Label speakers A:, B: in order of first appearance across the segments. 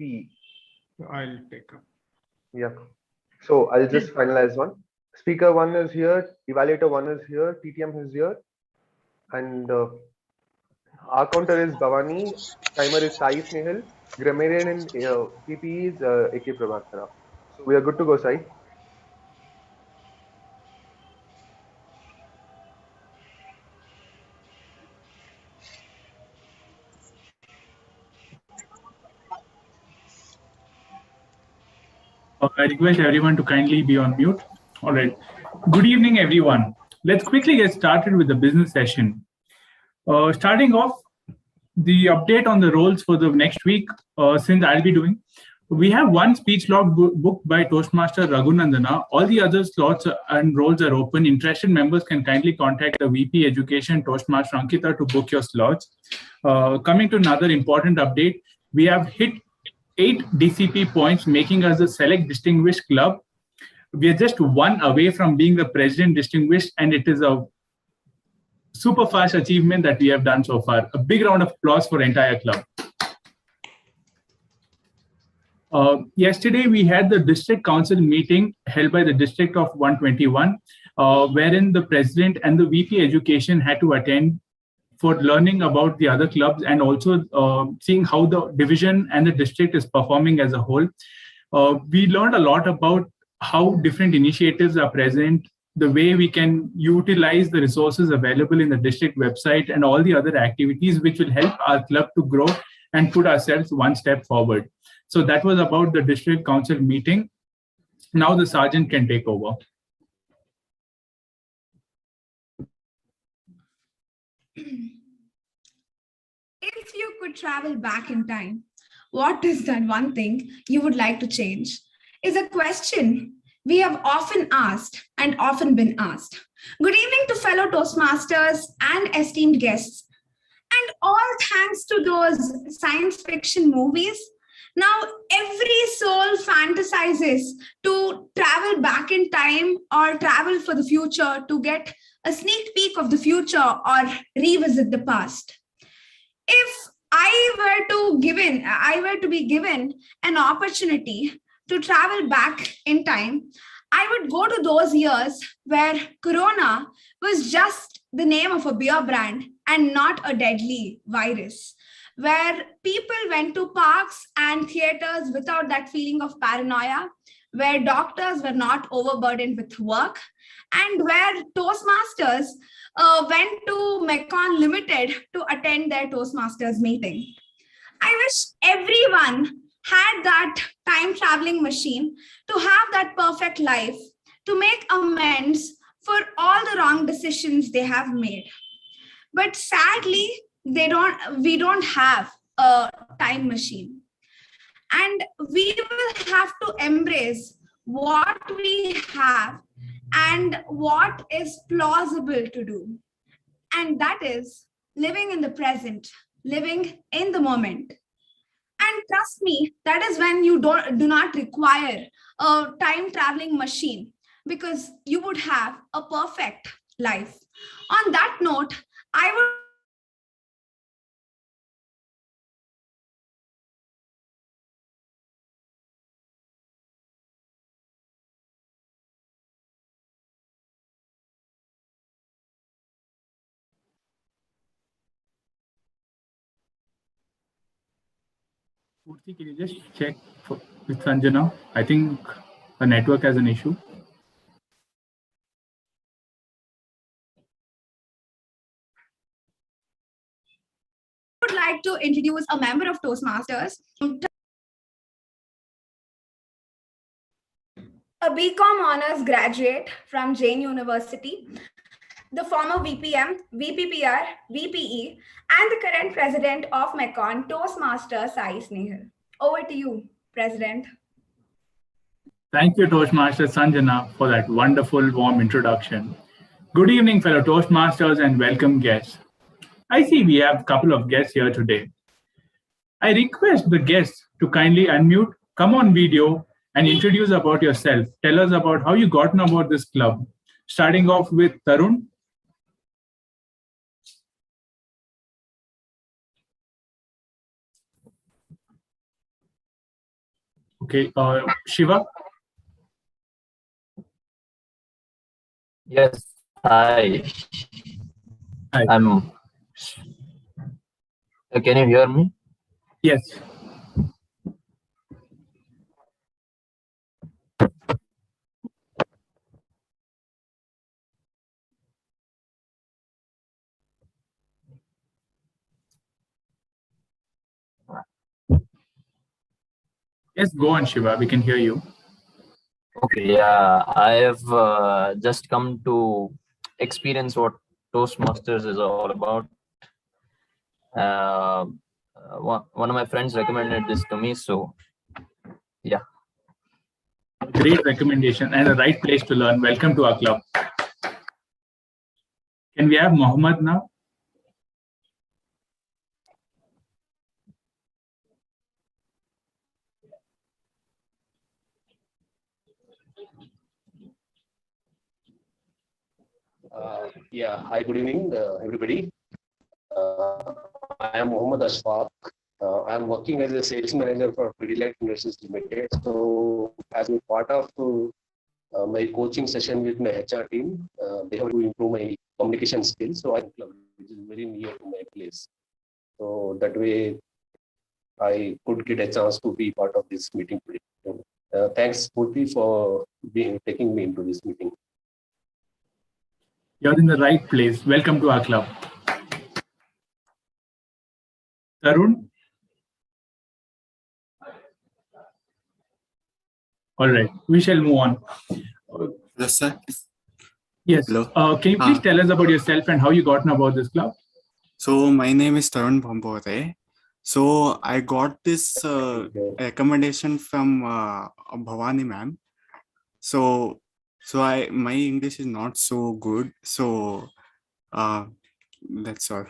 A: VPE?
B: I'll take up.
A: Yeah. So I'll just finalize one. Speaker 1 is here, Evaluator 1 is here, TTM is here, and our counter is Bhavani, timer is Sai Snehal, grammarian and PPE is AK Prabhakara. So we are good to go, Sai.
B: I request everyone to kindly be on mute. All right. Good evening, everyone. Let's quickly get started with the business session. Starting off, the update on the roles for the next week, since I'll be doing. We have one speech log booked by Toastmaster Raghunandana. All the other slots and roles are open. Interested members can kindly contact the VP Education Toastmaster Ankita to book your slots. Coming to another important update, we have hit 8 DCP points, making us a select distinguished club. We are just one away from being the president distinguished, and it is a super fast achievement that we have done so far. A big round of applause for the entire club. Yesterday, we had the district council meeting held by the district of 121, wherein the president and the VP education had to attend for learning about the other clubs and also seeing how the division and the district is performing as a whole. We learned a lot about how different initiatives are present, the way we can utilize the resources available in the district website and all the other activities which will help our club to grow and put ourselves one step forward. So that was about the district council meeting. Now the sergeant can take over.
C: If you could travel back in time, what is that one thing you would like to change? Is a question we have often asked and often been asked. Good evening to fellow Toastmasters and esteemed guests. And all thanks to those science fiction movies, now every soul fantasizes to travel back in time or travel for the future to get a sneak peek of the future or revisit the past. If I were to be given an opportunity to travel back in time, I would go to those years where Corona was just the name of a beer brand and not a deadly virus, where people went to parks and theaters without that feeling of paranoia, where doctors were not overburdened with work, and where Toastmasters went to Mekon Limited to attend their Toastmasters meeting. I wish everyone had that time traveling machine to have that perfect life, to make amends for all the wrong decisions they have made. But sadly, we don't have a time machine. And we will have to embrace what we have and what is plausible to do. And that is living in the present, living in the moment. And trust me, that is when you do not require a time traveling machine, because you would have a perfect life. On that note, I would
B: Murthy, can you just check with Sanjana? I think the network has an issue.
C: would like to introduce a member of Toastmasters, a BCom honors graduate from Jain University, the former VPM, VPPR, VPE, and the current president of Mekon, Toastmaster Sai Snehal. Over to you, President.
B: Thank you, Toastmaster Sanjana, for that wonderful, warm introduction. Good evening, fellow Toastmasters, and welcome guests. I see we have a couple of guests here today. I request the guests to kindly unmute, come on video, and introduce about yourself. Tell us about how you got to know about this club. Starting off with Tarun. Okay, Shiva?
D: Yes, hi.
B: Hi.
D: Can you hear me?
B: Yes. Yes, go on, Shiva. We can hear you.
D: Okay, yeah, I have just come to experience what Toastmasters is all about. One of my friends recommended this to me, so yeah.
B: Great recommendation and a right place to learn. Welcome to our club. Can we have Mohammed now?
E: Hi, good evening, everybody. I am Mohammed Ashfaq. I am working as a sales manager for Pidilite Industries Limited. So, as a part of my coaching session with my HR team, they have to improve my communication skills. So, I'm club, which is very near to my place. So, that way, I could get a chance to be part of this meeting today. Thanks, Murthy, for taking me into this meeting.
B: You're in the right place. Welcome to our club. Tarun? All right, we shall move on.
F: Yes, sir.
B: Yes.
F: Hello.
B: Can you please tell us about yourself and how you got to know about this club?
F: So my name is Tarun Bhambore. So I got this recommendation from Bhavani ma'am. So my English is not so good. So that's all.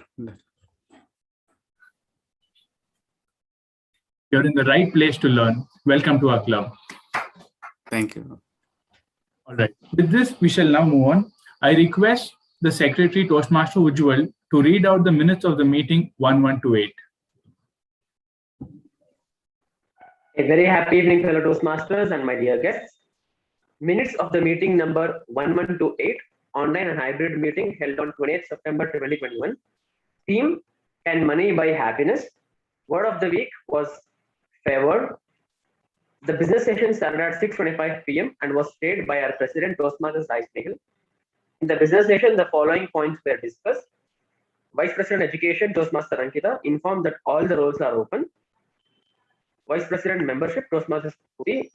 B: You're in the right place to learn. Welcome to our club.
F: Thank you.
B: All right. With this, we shall now move on. I request the Secretary Toastmaster Ujjwal to read out the minutes of the meeting 1128.
G: A very happy evening, fellow Toastmasters and my dear guests. Minutes of the meeting number 1128, online and hybrid meeting held on 28th September 2021. Theme, Can Money Buy Happiness? Word of the week was favored. The business session started at 6:25 p.m. and was chaired by our President Toastmasters Einstein. In the business session, the following points were discussed. Vice President Education Toastmaster Ankita informed that all the roles are open. Vice President Membership Toastmasters Puti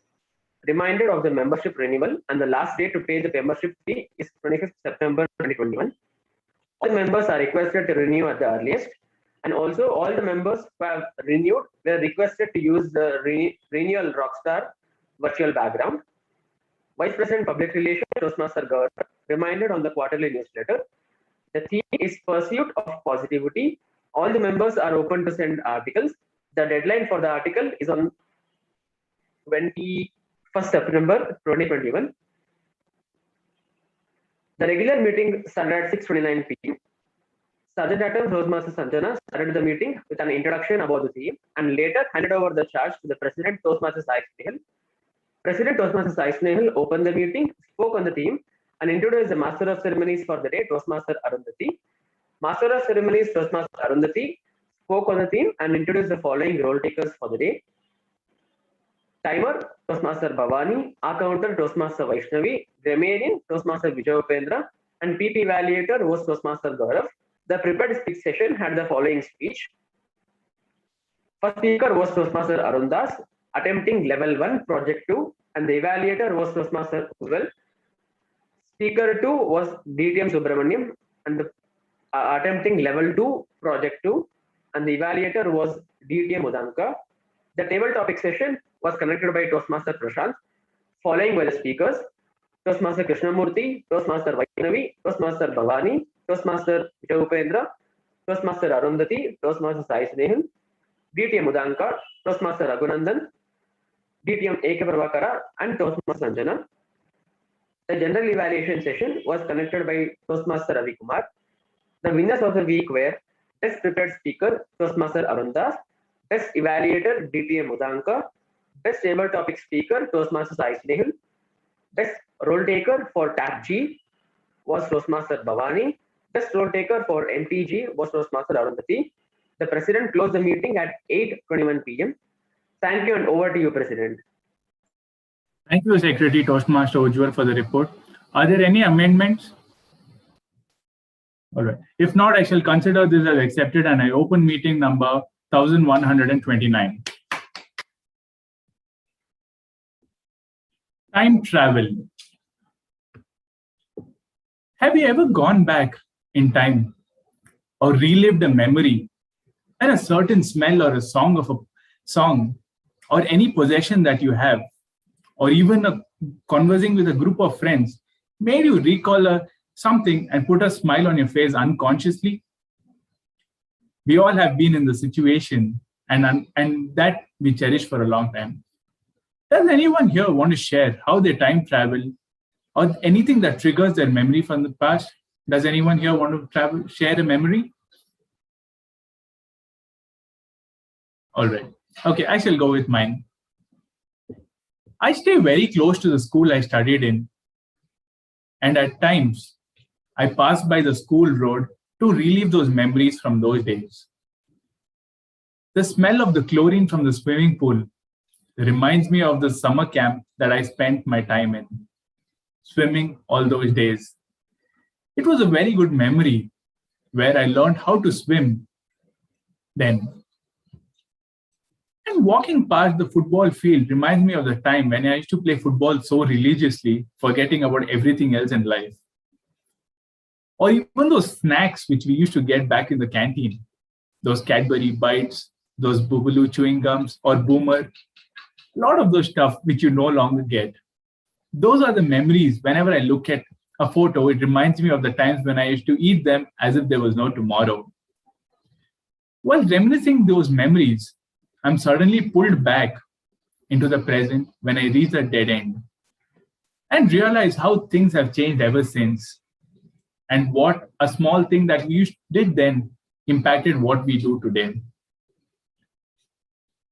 G: reminded of the membership renewal, and the last day to pay the membership fee is 25th September 2021. All members are requested to renew at the earliest, and also all the members who have renewed were requested to use the renewal Rockstar virtual background. Vice President Public Relations Toastmaster Gaurav reminded on the quarterly newsletter. The theme is Pursuit of Positivity. All the members are open to send articles. The deadline for the article is on 21st September 2021. The regular meeting started at 6:29 p.m. Sergeant at Arms Toastmaster Sanjana started the meeting with an introduction about the theme and later handed over the charge to the President Toastmaster Sai Snehal. President Toastmaster Sai Snehal opened the meeting, spoke on the theme, and introduced the Master of Ceremonies for the day, Toastmaster Arundhati. Master of Ceremonies Toastmaster Arundhati spoke on the theme and introduced the following role takers for the day. Timer, Toastmaster Bhavani, Accountant, Toastmaster Vaishnavi, Grammarian, Toastmaster Vijayapendra, and PP Evaluator was Toastmaster Gaurav. The prepared speech session had the following speech. First speaker was Toastmaster Arun Das, attempting level 1, project 2, and the evaluator was Toastmaster Ujjwal. Speaker 2 was DTM Subramaniam, and attempting level 2, project 2, and the evaluator was DTM Udanka. The table topic session was conducted by Toastmaster Prashant, following by the speakers Toastmaster Krishnamurthy, Toastmaster Vaishnavi, Toastmaster Bhavani, Toastmaster Vijayapendra, Toastmaster Arundhati, Toastmaster Sai Snehal, DTM Udanka, Toastmaster Raghunandan, DTM Eka Prabhakara, and Toastmaster Sanjana. The general evaluation session was conducted by Toastmaster Ravi Kumar. The winners of the week were Best Prepared Speaker, Toastmaster Arun Das, Best Evaluator, DTM Udanka, Best chamber topic speaker, Toastmaster Sai Snehal. Best role taker for Tap G was Toastmaster Bhavani. Best role taker for MTG was Toastmaster Arundhati. The president closed the meeting at 8:21 p.m. Thank you, and over to you, President.
B: Thank you, Secretary Toastmaster Ujjwal, for the report. Are there any amendments? All right. If not, I shall consider this as accepted and I open meeting number 1129. Time travel. Have you ever gone back in time or relived a memory and a certain smell or a song or any possession that you have, or even conversing with a group of friends made you recall something and put a smile on your face unconsciously? We all have been in the situation and that we cherish for a long time. Does anyone here want to share how they time travel or anything that triggers their memory from the past? Does anyone here want to share a memory? All right. Okay, I shall go with mine. I stay very close to the school I studied in, and at times I pass by the school road to relive those memories from those days. The smell of the chlorine from the swimming pool reminds me of the summer camp that I spent my time in, swimming all those days. It was a very good memory where I learned how to swim then. And walking past the football field reminds me of the time when I used to play football so religiously, forgetting about everything else in life. Or even those snacks which we used to get back in the canteen, those Cadbury bites, those Boobaloo chewing gums or Boomer, a lot of those stuff which you no longer get. Those are the memories. Whenever I look at a photo, it reminds me of the times when I used to eat them as if there was no tomorrow. While reminiscing those memories, I'm suddenly pulled back into the present when I reach a dead end and realize how things have changed ever since and what a small thing that we did then impacted what we do today.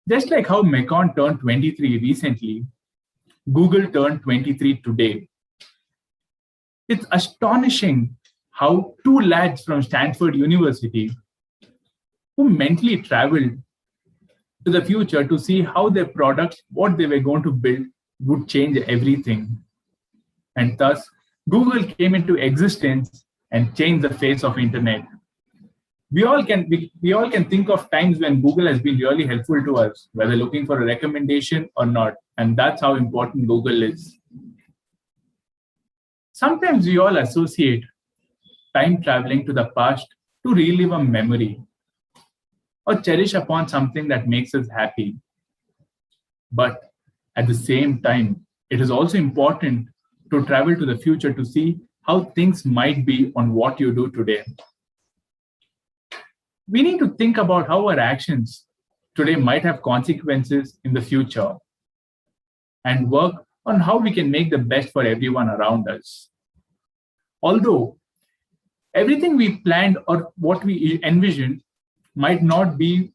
B: Just like how Mekon turned 23 recently, Google turned 23 today. It's astonishing how two lads from Stanford University who mentally traveled to the future to see how their products, what they were going to build, would change everything. And thus, Google came into existence and changed the face of internet. We all can think of times when Google has been really helpful to us, whether looking for a recommendation or not. And that's how important Google is. Sometimes we all associate time traveling to the past to relive a memory or cherish upon something that makes us happy. But at the same time, it is also important to travel to the future to see how things might be on what you do today. We need to think about how our actions today might have consequences in the future and work on how we can make the best for everyone around us. Although everything we planned or what we envisioned might not be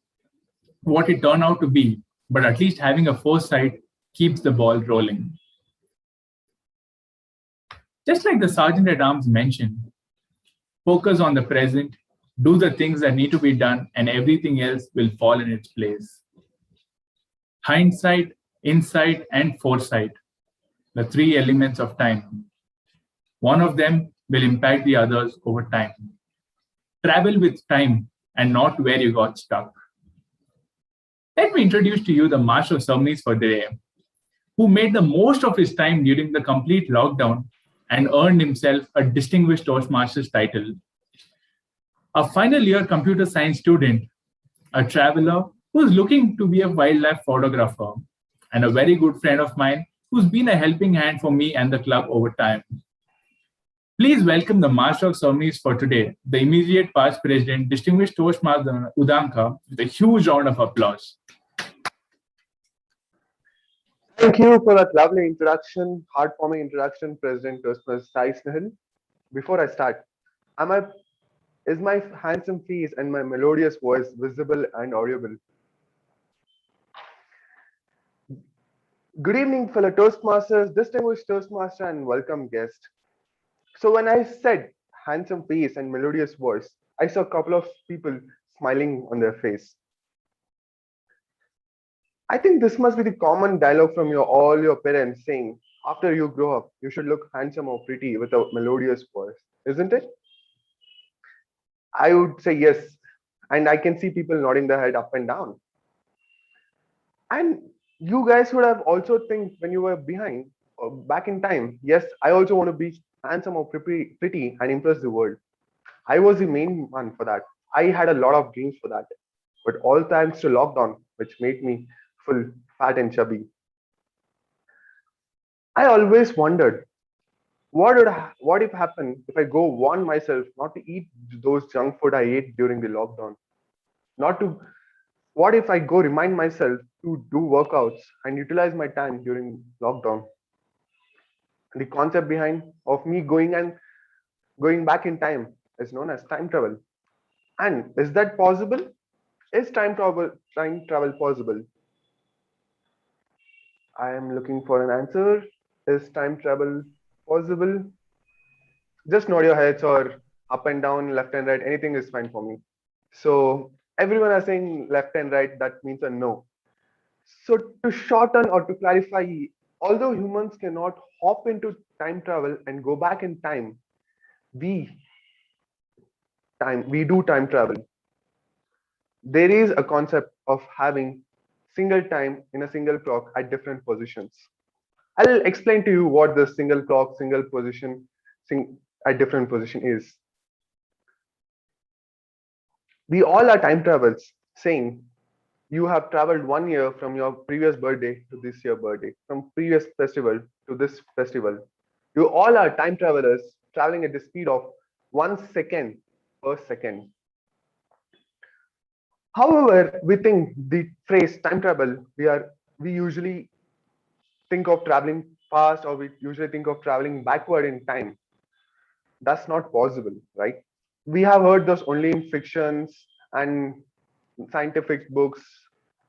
B: what it turned out to be, but at least having a foresight keeps the ball rolling. Just like the Sergeant at Arms mentioned, focus on the present, do the things that need to be done, and everything else will fall in its place. Hindsight, insight, and foresight, the three elements of time. One of them will impact the others over time. Travel with time and not where you got stuck. Let me introduce to you the Master of Ceremonies for the day, who made the most of his time during the complete lockdown and earned himself a distinguished Toastmasters title. A final year computer science student, a traveler who's looking to be a wildlife photographer, and a very good friend of mine who's been a helping hand for me and the club over time. Please welcome the Master of Ceremonies for today, the immediate past president, distinguished Toastmaster Udamka, with a huge round of applause.
A: Thank you for that lovely introduction, heartwarming introduction, President Toastmasters Sai Snehal. Before I start, is my handsome face and my melodious voice visible and audible? Good evening, fellow Toastmasters, distinguished Toastmaster, and welcome guest. So, when I said handsome face and melodious voice, I saw a couple of people smiling on their face. I think this must be the common dialogue from all your parents saying, after you grow up, you should look handsome or pretty with a melodious voice, isn't it? I would say yes, and I can see people nodding their head up and down. And you guys would have also think when you were behind or back in time, yes, I also want to be handsome or pretty and impress the world. I was the main one for that. I had a lot of dreams for that, but all thanks to lockdown, which made me full fat and chubby. I always wondered what if happen if I go warn myself not to eat those junk food I ate during the lockdown, not to what if I go remind myself to do workouts and utilize my time during lockdown. The concept behind of me going back in time is known as time travel. And is that possible? Is time travel possible? I am looking for an answer. Is time travel possible? Just nod your heads or up and down, left and right, anything is fine for me. So everyone are saying left and right, that means a no. So to shorten or to clarify, although humans cannot hop into time travel and go back in time, we we do time travel. There is a concept of having single time in a single clock at different positions. I'll explain to you what the single clock, single position, at different position is. We all are time travels, saying you have traveled 1 year from your previous birthday to this year birthday, from previous festival to this festival. You all are time travelers traveling at the speed of 1 second per second. However, within the phrase time travel, we usually think of traveling fast or we usually think of traveling backward in time. That's not possible, right? We have heard those only in fictions and scientific books,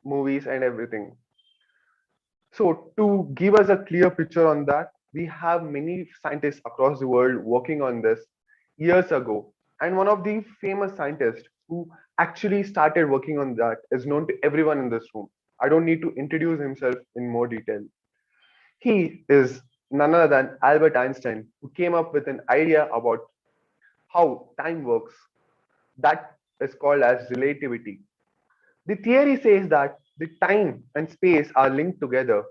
A: movies, and everything. So, to give us a clear picture on that, we have many scientists across the world working on this years ago. And one of the famous scientists who actually started working on that is known to everyone in this room. I don't need to introduce himself in more detail. He is none other than Albert Einstein, who came up with an idea about how time works. That is called as relativity. The theory says that the time and space are linked together.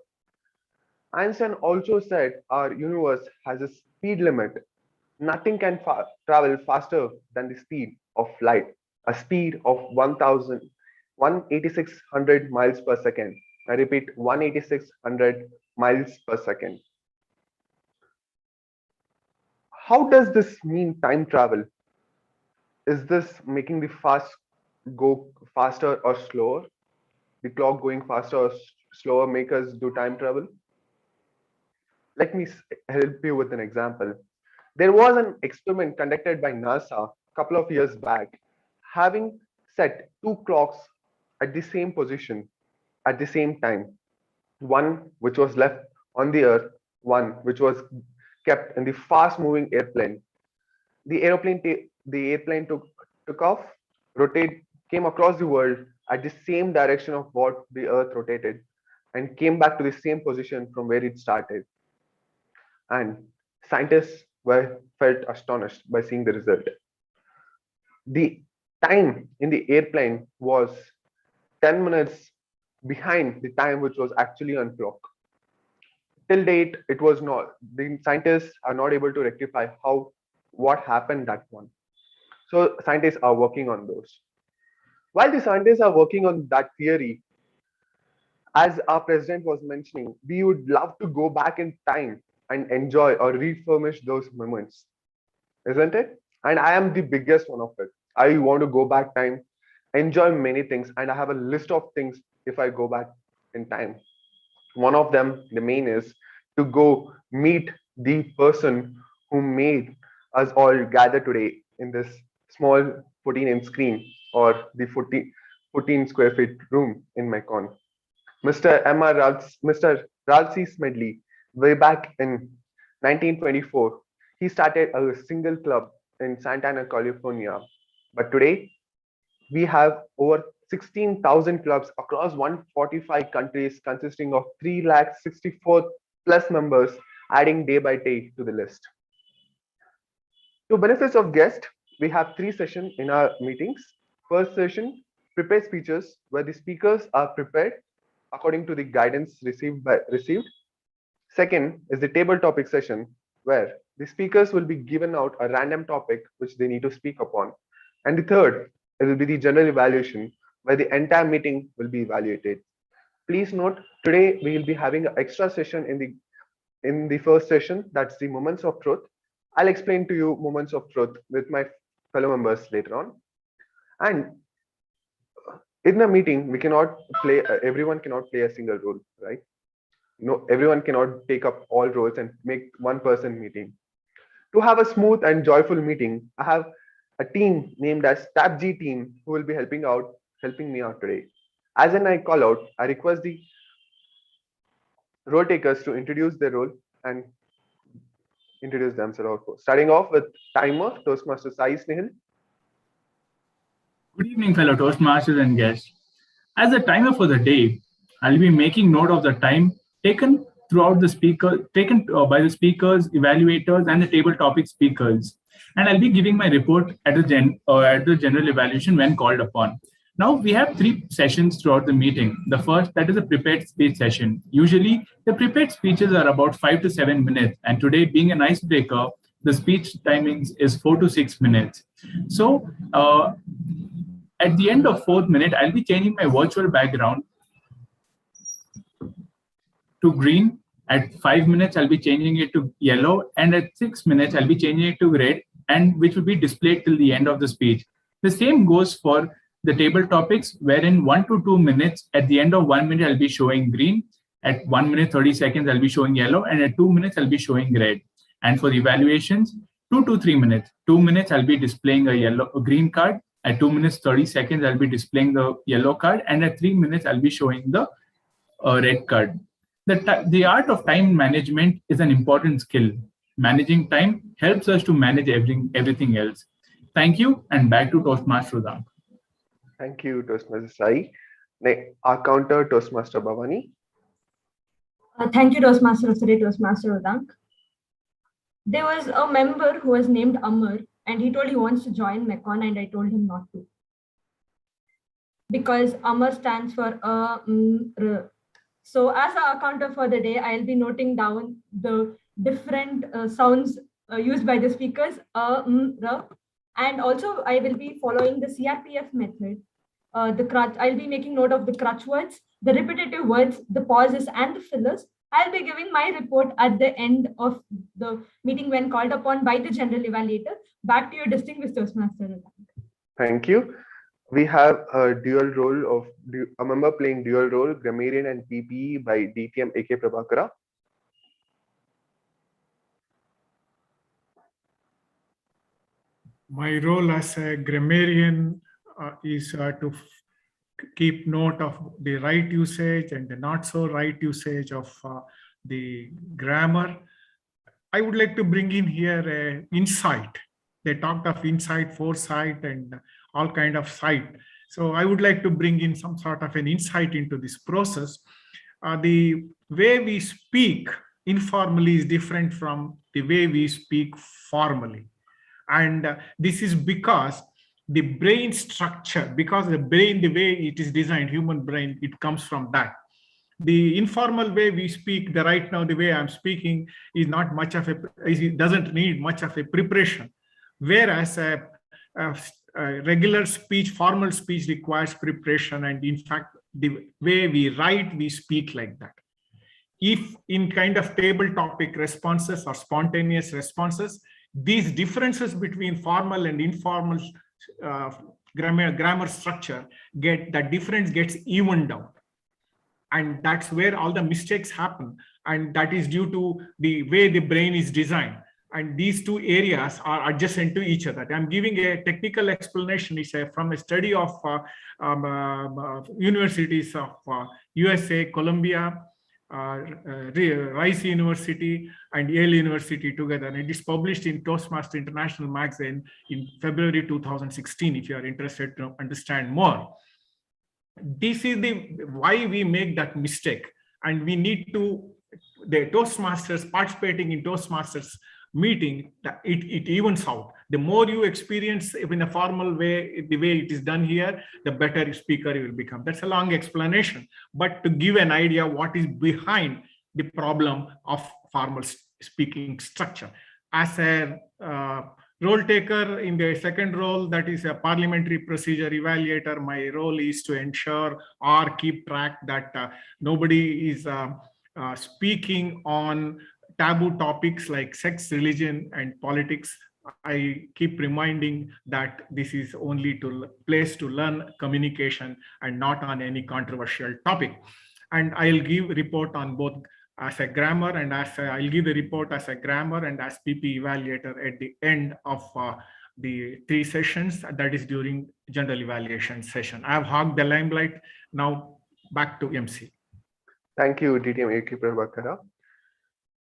A: Einstein also said our universe has a speed limit. Nothing can travel faster than the speed of light, a speed of 1,8600 miles per second. I repeat, 1,8600 miles per second. How does this mean time travel? Is this making the fast go faster or slower? The clock going faster or slower make us do time travel? Let me help you with an example. There was an experiment conducted by NASA a couple of years back, having set two clocks at the same position at the same time. One which was left on the earth, one which was kept in the fast moving airplane. The airplane took off, rotate, came across the world at the same direction of what the earth rotated, and came back to the same position from where it started. And scientists were felt astonished by seeing the result. The time in the airplane was 10 minutes behind the time which was actually on clock. Till date, it was not. The scientists are not able to rectify what happened that one. So scientists are working on those. While the scientists are working on that theory, as our president was mentioning, we would love to go back in time and enjoy or refurbish those moments, isn't it? And I am the biggest one of it. I want to go back time, enjoy many things, and I have a list of things if I go back in time. One of them, the main, is to go meet the person who made us all gather today in this small 14-inch screen or the 14 square feet room in my con. Mr. Ralsei Smedley, way back in 1924, he started a single club in Santa Ana, California. But today, we have over 16,000 clubs across 145 countries, consisting of 3,64 plus members, adding day by day to the list. To benefits of guests, we have 3 sessions in our meetings. First session, prepared speeches, where the speakers are prepared according to the guidance received. Second is the table topic session, where the speakers will be given out a random topic which they need to speak upon. And the third, it will be the general evaluation, where the entire meeting will be evaluated. Please note, today we will be having an extra session in the first session, that's the moments of truth. I'll explain to you moments of truth with my fellow members later on. And in a meeting, we cannot play, everyone cannot play a single role, right? No, everyone cannot take up all roles and make one person meeting. To have a smooth and joyful meeting, I have a team named as TapG team who will be helping me out today. As in I call out, I request the role takers to introduce their role and introduce themselves. Starting off with timer, Toastmaster Sai Snehal.
B: Good evening, fellow Toastmasters and guests. As a timer for the day, I'll be making note of the time taken throughout the by the speakers, evaluators, and the table topic speakers. And I'll be giving my report at the general evaluation when called upon. Now, we have 3 sessions throughout the meeting. The first, that is a prepared speech session. Usually, the prepared speeches are about 5 to 7 minutes. And today, being an icebreaker, the speech timings is 4 to 6 minutes. So, at the end of 4th minute, I'll be changing my virtual background to green. At 5 minutes, I'll be changing it to yellow. And at 6 minutes, I'll be changing it to red, and which will be displayed till the end of the speech. The same goes for the table topics, wherein 1 to 2 minutes, at the end of 1 minute, I'll be showing green. At 1 minute, 30 seconds, I'll be showing yellow. And at 2 minutes, I'll be showing red. And for the evaluations, 2 to 3 minutes. 2 minutes, I'll be displaying a green card. At 2 minutes, 30 seconds, I'll be displaying the yellow card. And at 3 minutes, I'll be showing the red card. The art of time management is an important skill. Managing time helps us to manage everything else. Thank you, and back to Toastmaster Udank.
A: Thank you, Toastmaster Sai. Our counter, Toastmaster Bhavani.
H: Thank you, Toastmaster of today, Toastmaster Udank. There was a member who was named Amar, and he told he wants to join Mekon, and I told him not to. Because Amar stands for So as a counter for the day, I'll be noting down the different sounds used by the speakers, and also I will be following the CRPF method. I'll be making note of the crutch words, the repetitive words, the pauses, and the fillers. I'll be giving my report at the end of the meeting when called upon by the general evaluator. Back to your distinguished Toastmaster.
A: Thank you. We have a dual role of a member playing dual role, grammarian and PPE by DTM AK Prabhakara.
I: My role as a grammarian is to keep note of the right usage and the not so right usage of the grammar. I would like to bring in here insight. They talked of insight, foresight, and all kind of sight. So I would like to bring in some sort of an insight into this process. The way we speak informally is different from the way we speak formally. And this is because the brain structure, because the brain, the way it is designed, human brain, it comes from that. The informal way we speak, right now, the way I'm speaking is not much of it doesn't need much of a preparation. Whereas a regular speech, formal speech requires preparation. And in fact, the way we write, we speak like that. If in kind of table topic responses or spontaneous responses, these differences between formal and informal grammar structure difference gets evened out. And that's where all the mistakes happen. And that is due to the way the brain is designed. And these two areas are adjacent to each other. I'm giving a technical explanation. It's from a study of universities of USA, Columbia, Rice University and Yale University together. And it is published in Toastmaster International magazine in February 2016, if you are interested to understand more. This is why we make that mistake. And we need to, the Toastmasters, participating in Toastmasters meeting, it evens out. The more you experience in a formal way, the way it is done here, the better speaker you will become. That's a long explanation, but to give an idea what is behind the problem of formal speaking structure. As a role taker in the second role, that is a parliamentary procedure evaluator, my role is to ensure or keep track that nobody is speaking on taboo topics like sex, religion, and politics. I keep reminding that this is only to place to learn communication and not on any controversial topic. And I'll give report on both as a grammar and I'll give the report as a grammar and as PP evaluator at the end of the 3 sessions, that is during general evaluation session. I have hogged the limelight. Now back to MC.
A: Thank you, DTM AK Prabhakara.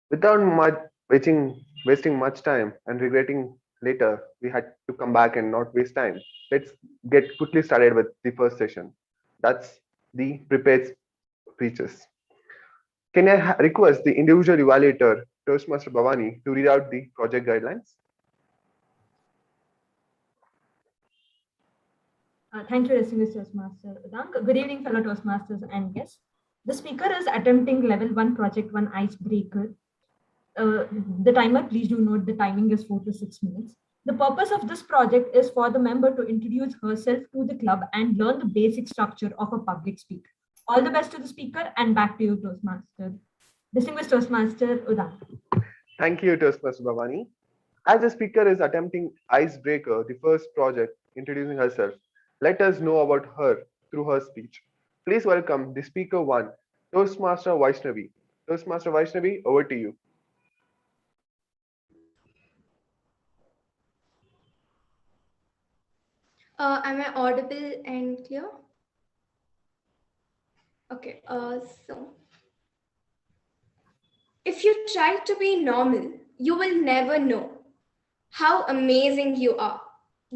A: Without wasting much time and regretting later, we had to come back and not waste time. Let's get quickly started with the first session. That's the prepared speeches. Can I request the individual evaluator, Toastmaster Bhavani, to read out the project guidelines?
H: Thank you, distinguished Toastmaster Udank. Good evening, fellow Toastmasters and guests. The speaker is attempting level 1 project 1 icebreaker. The timer, please do note the timing is 4 to 6 minutes. The purpose of this project is for the member to introduce herself to the club and learn the basic structure of a public speaker. All the best to the speaker, and back to you, Toastmaster. Distinguished Toastmaster Udank.
A: Thank you, Toastmaster Bhavani. As the speaker is attempting icebreaker, the first project, introducing herself, let us know about her through her speech. Please welcome the speaker 1, Toastmaster Vaishnavi. Toastmaster Vaishnavi, over to you.
J: Am I audible and clear? Okay, so if you try to be normal, you will never know how amazing you are.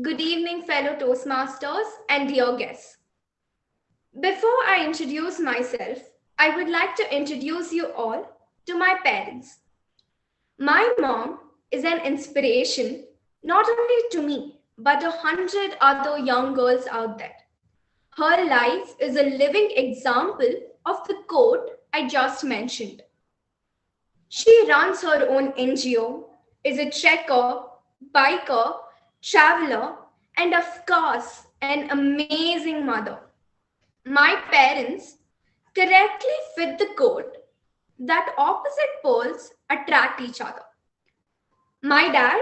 J: Good evening, fellow Toastmasters and dear guests. Before I introduce myself, I would like to introduce you all to my parents. My mom is an inspiration not only to me, but 100 other young girls out there. Her life is a living example of the quote I just mentioned. She runs her own NGO, is a trekker, biker, traveler, and of course, an amazing mother. My parents correctly fit the quote that opposite poles attract each other. My dad,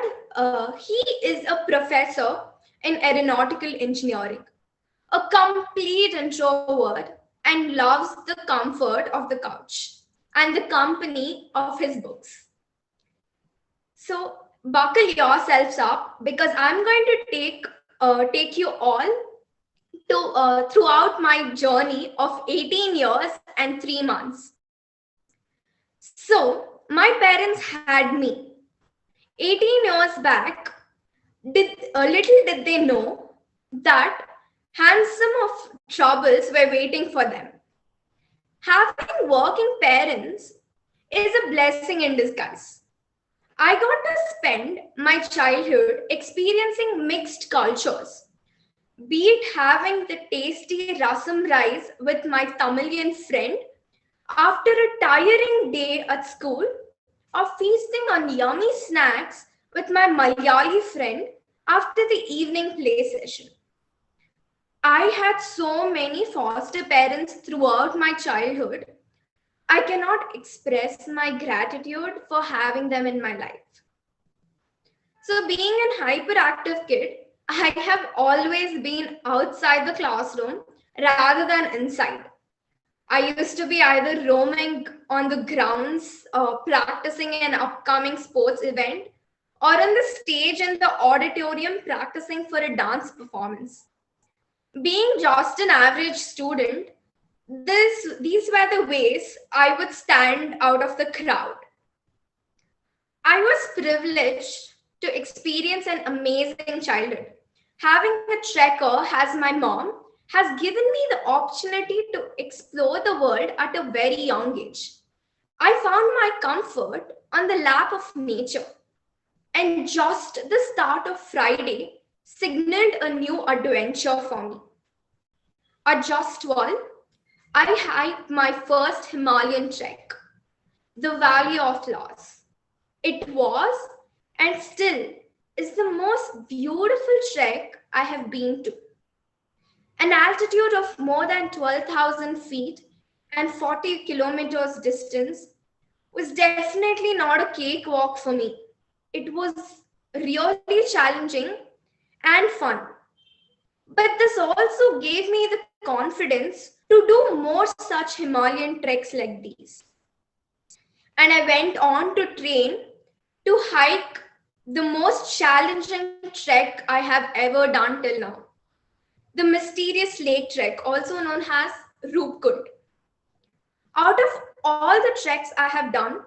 J: he is a professor in aeronautical engineering, a complete introvert, and loves the comfort of the couch and the company of his books. So buckle yourselves up because I'm going to take you all to throughout my journey of 18 years and 3 months. So my parents had me. 18 years back, little did they know that handsome of troubles were waiting for them. Having working parents is a blessing in disguise. I got to spend my childhood experiencing mixed cultures, be it having the tasty rasam rice with my Tamilian friend after a tiring day at school, or feasting on yummy snacks with my Malayali friend after the evening play session. I had so many foster parents throughout my childhood. I cannot express my gratitude for having them in my life. So being an hyperactive kid, I have always been outside the classroom rather than inside. I used to be either roaming on the grounds, practicing an upcoming sports event, or on the stage in the auditorium practicing for a dance performance. Being just an average student, These were the ways I would stand out of the crowd. I was privileged to experience an amazing childhood. Having a trekker as my mom has given me the opportunity to explore the world at a very young age. I found my comfort on the lap of nature, and just the start of Friday signaled a new adventure for me. At just 12, I hiked my first Himalayan trek, the Valley of Flowers. It was and still is the most beautiful trek I have been to. An altitude of more than 12,000 feet and 40 kilometers distance was definitely not a cakewalk for me. It was really challenging and fun. But this also gave me the confidence to do more such Himalayan treks like these. And I went on to train to hike the most challenging trek I have ever done till now, the mysterious lake trek, also known as Roopkund. Out of all the treks I have done,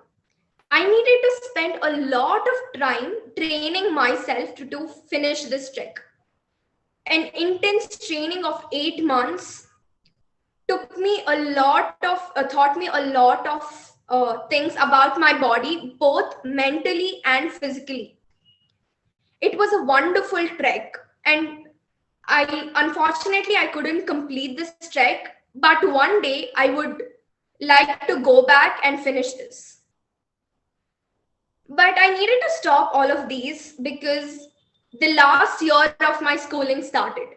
J: I needed to spend a lot of time training myself to finish this trek. An intense training of 8 months taught me a lot of things about my body, both mentally and physically. It was a wonderful trek, and I couldn't complete this trek, but one day I would like to go back and finish this. But I needed to stop all of these because the last year of my schooling started,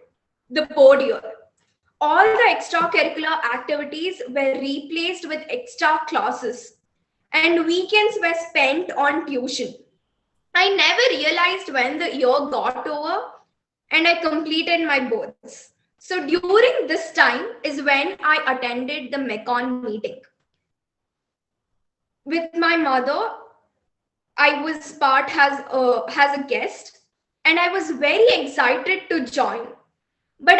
J: the board year. All the extracurricular activities were replaced with extra classes, and weekends were spent on tuition. I never realized when the year got over and I completed my boards. So during this time is when I attended the Mekon meeting. With my mother, I was part as a guest, and I was very excited to join. But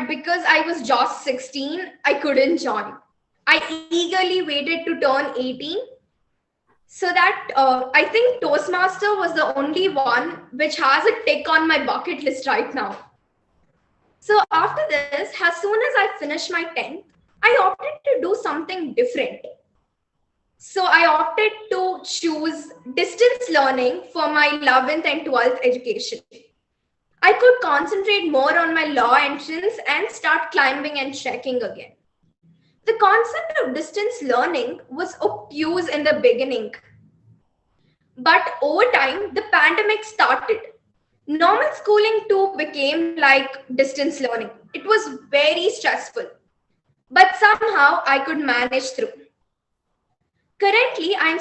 J: because I was just 16, I couldn't join. I eagerly waited to turn 18, so that I think Toastmaster was the only one which has a tick on my bucket list right now. So after this, as soon as I finished my 10th, I opted to do something different. So I opted to choose distance learning for my 11th and 12th education. I could concentrate more on my law entrance and start climbing and trekking again. The concept of distance learning was obtuse in the beginning. But over time, the pandemic started. Normal schooling too became like distance learning. It was very stressful, but somehow I could manage through. Currently, I am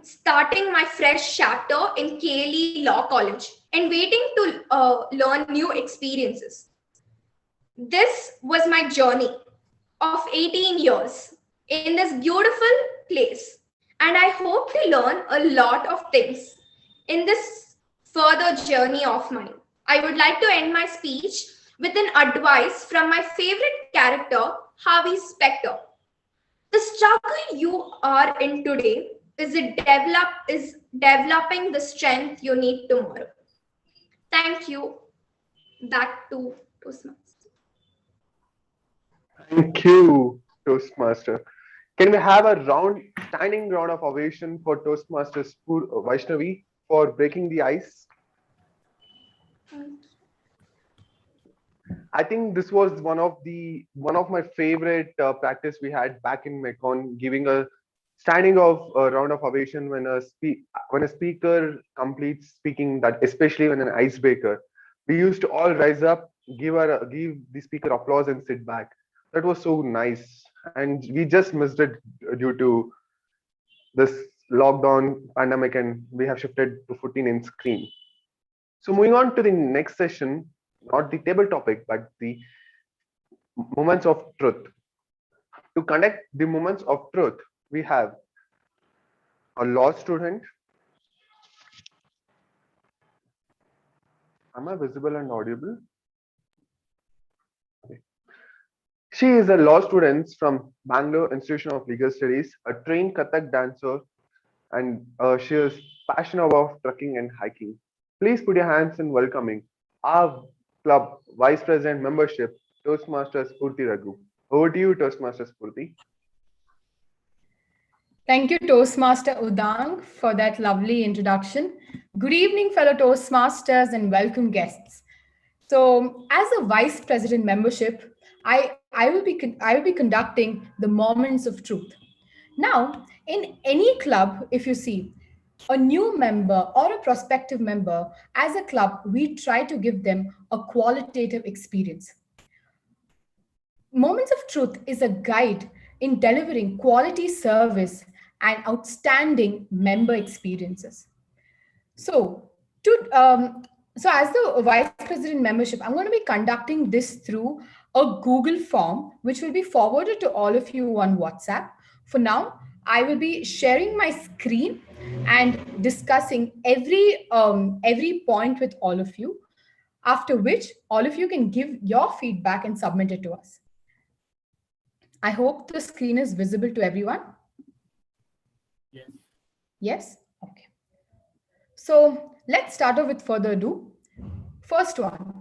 J: starting my fresh chapter in KLE Law College and waiting to learn new experiences. This was my journey of 18 years in this beautiful place, and I hope to learn a lot of things in this further journey of mine. I would like to end my speech with an advice from my favorite character, Harvey Specter. The struggle you are in today is developing the strength you need tomorrow. Thank you. Back to Toastmaster.
A: Thank you, Toastmaster. Can we have a standing round of ovation for Toastmaster Vaishnavi for breaking the ice? I think this was one of my favorite practice we had back in Mekon, giving a standing of a round of ovation when a speaker completes speaking, that especially when an icebreaker. We used to all rise up, give the speaker applause and sit back. That was so nice, and we just missed it due to this lockdown pandemic, and we have shifted to 14-inch screen. So moving on to the next session, not the table topic, but the moments of truth. To conduct the moments of truth, we have a law student. Am I visible and audible? Okay. She is a law student from Bangalore Institution of Legal Studies, a trained Kathak dancer, and she is passionate about trekking and hiking. Please put your hands in welcoming our club vice president membership, Toastmasters Purti Raghu. Over to you, Toastmasters Purti.
K: Thank you, Toastmaster Udang, for that lovely introduction. Good evening, fellow Toastmasters, and welcome guests. So, as a vice president membership, I will be conducting the moments of truth. Now, in any club, if you see a new member or a prospective member, as a club, we try to give them a qualitative experience. Moments of Truth is a guide in delivering quality service and outstanding member experiences. So, as the vice president membership, I'm going to be conducting this through a Google form, which will be forwarded to all of you on WhatsApp. For now, I will be sharing my screen and discussing every point with all of you. After which, all of you can give your feedback and submit it to us. I hope the screen is visible to everyone.
B: Yes.
K: Yes? Okay. So let's start off with further ado. First one,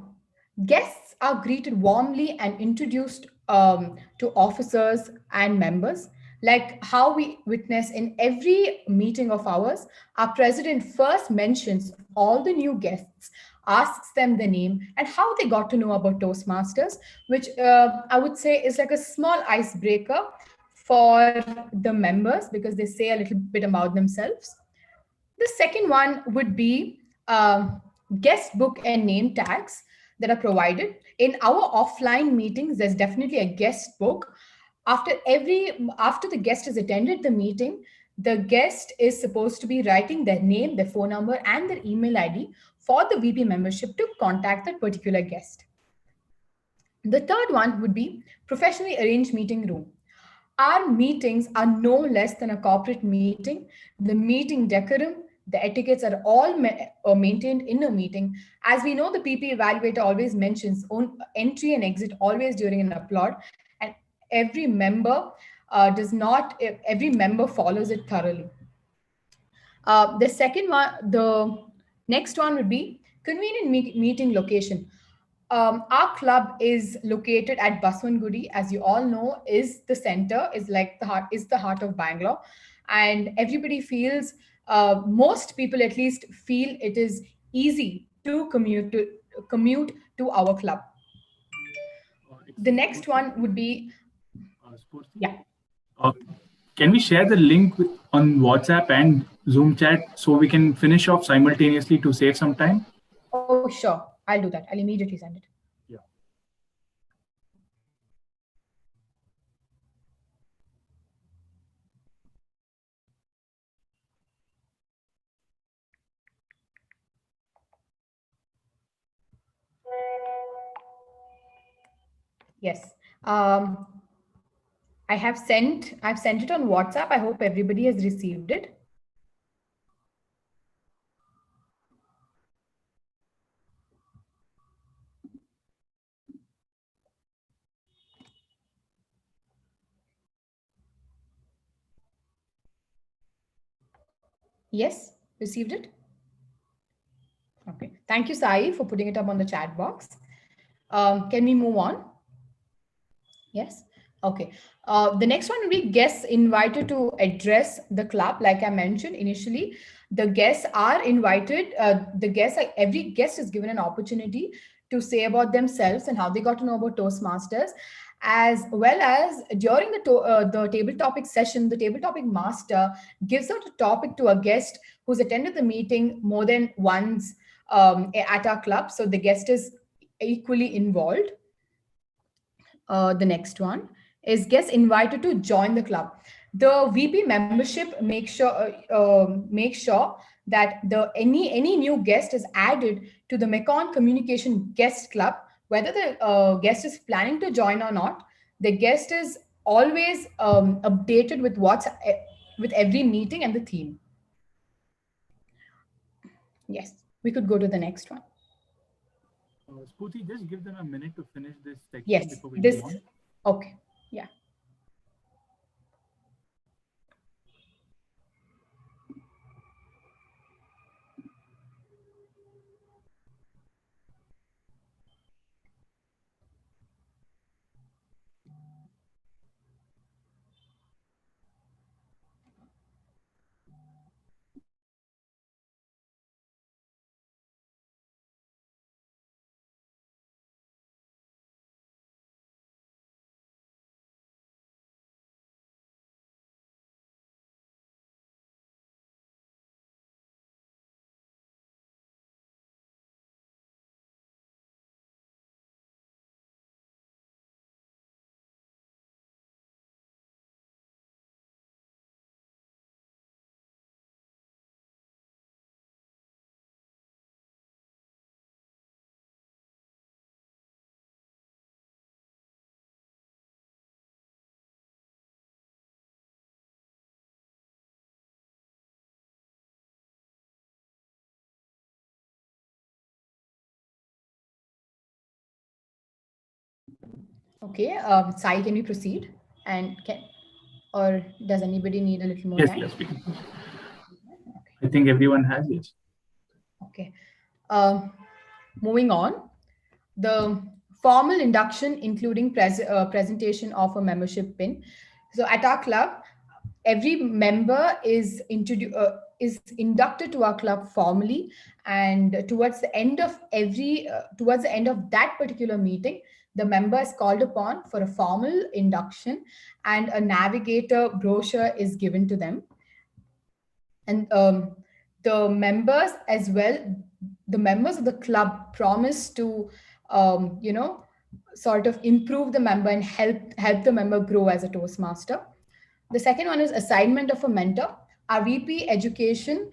K: guests are greeted warmly and introduced to officers and members, like how we witness in every meeting of ours. Our president first mentions all the new guests, asks them the name and how they got to know about Toastmasters, which I would say is like a small icebreaker for the members because they say a little bit about themselves. The second one would be guest book and name tags that are provided. In our offline meetings, there's definitely a guest book. After the guest has attended the meeting, the guest is supposed to be writing their name, their phone number, and their email ID for the VP membership to contact that particular guest. The third one would be professionally arranged meeting room. Our meetings are no less than a corporate meeting. The meeting decorum, the etiquettes are all maintained in a meeting. As we know, the PP Evaluator always mentions entry and exit always during an applaud, and every member every member follows it thoroughly. The next one would be convenient meeting location. Our club is located at Baswangudi, as you all know, is the center, is like the heart of Bangalore, and everybody feels, most people at least feel it is easy to commute to our club. The next one would be, yeah.
B: Can we share the link on WhatsApp and Zoom chat so we can finish off simultaneously to save some time?
K: Oh, sure. I'll do that. I'll immediately send it.
B: Yeah.
K: Yes. I've sent it on WhatsApp. I hope everybody has received it. Yes, received it. Okay. Thank you, Sai, for putting it up on the chat box. Can we move on? Yes. Okay. The next one will be guests invited to address the club. Like I mentioned initially, the guests are invited. Every guest is given an opportunity to say about themselves and how they got to know about Toastmasters, as well as during the table topic session, the table topic master gives out a topic to a guest who's attended the meeting more than once at our club. So the guest is equally involved. The next one is guests invited to join the club. The VP membership makes sure that any new guest is added to the Mekon Communication Guest Club, whether the guest is planning to join or not. The guest is always updated with every meeting and the theme. Yes, we could go to the next one.
B: Spooty, just give them a minute to finish this section
K: Yes,
B: before we move on.
K: Okay. Yeah. Okay. Sai, can we proceed? And or does anybody need a little more
B: Yes,
K: time?
B: yes, we can. I think everyone has it.
K: Okay. Moving on, the formal induction, including presentation of a membership pin. So at our club, every member is inducted to our club formally, and towards the end of that particular meeting, the member is called upon for a formal induction, and a navigator brochure is given to them. And the members as well, the members of the club promise to sort of improve the member and help the member grow as a Toastmaster. The second one is assignment of a mentor. Our VP education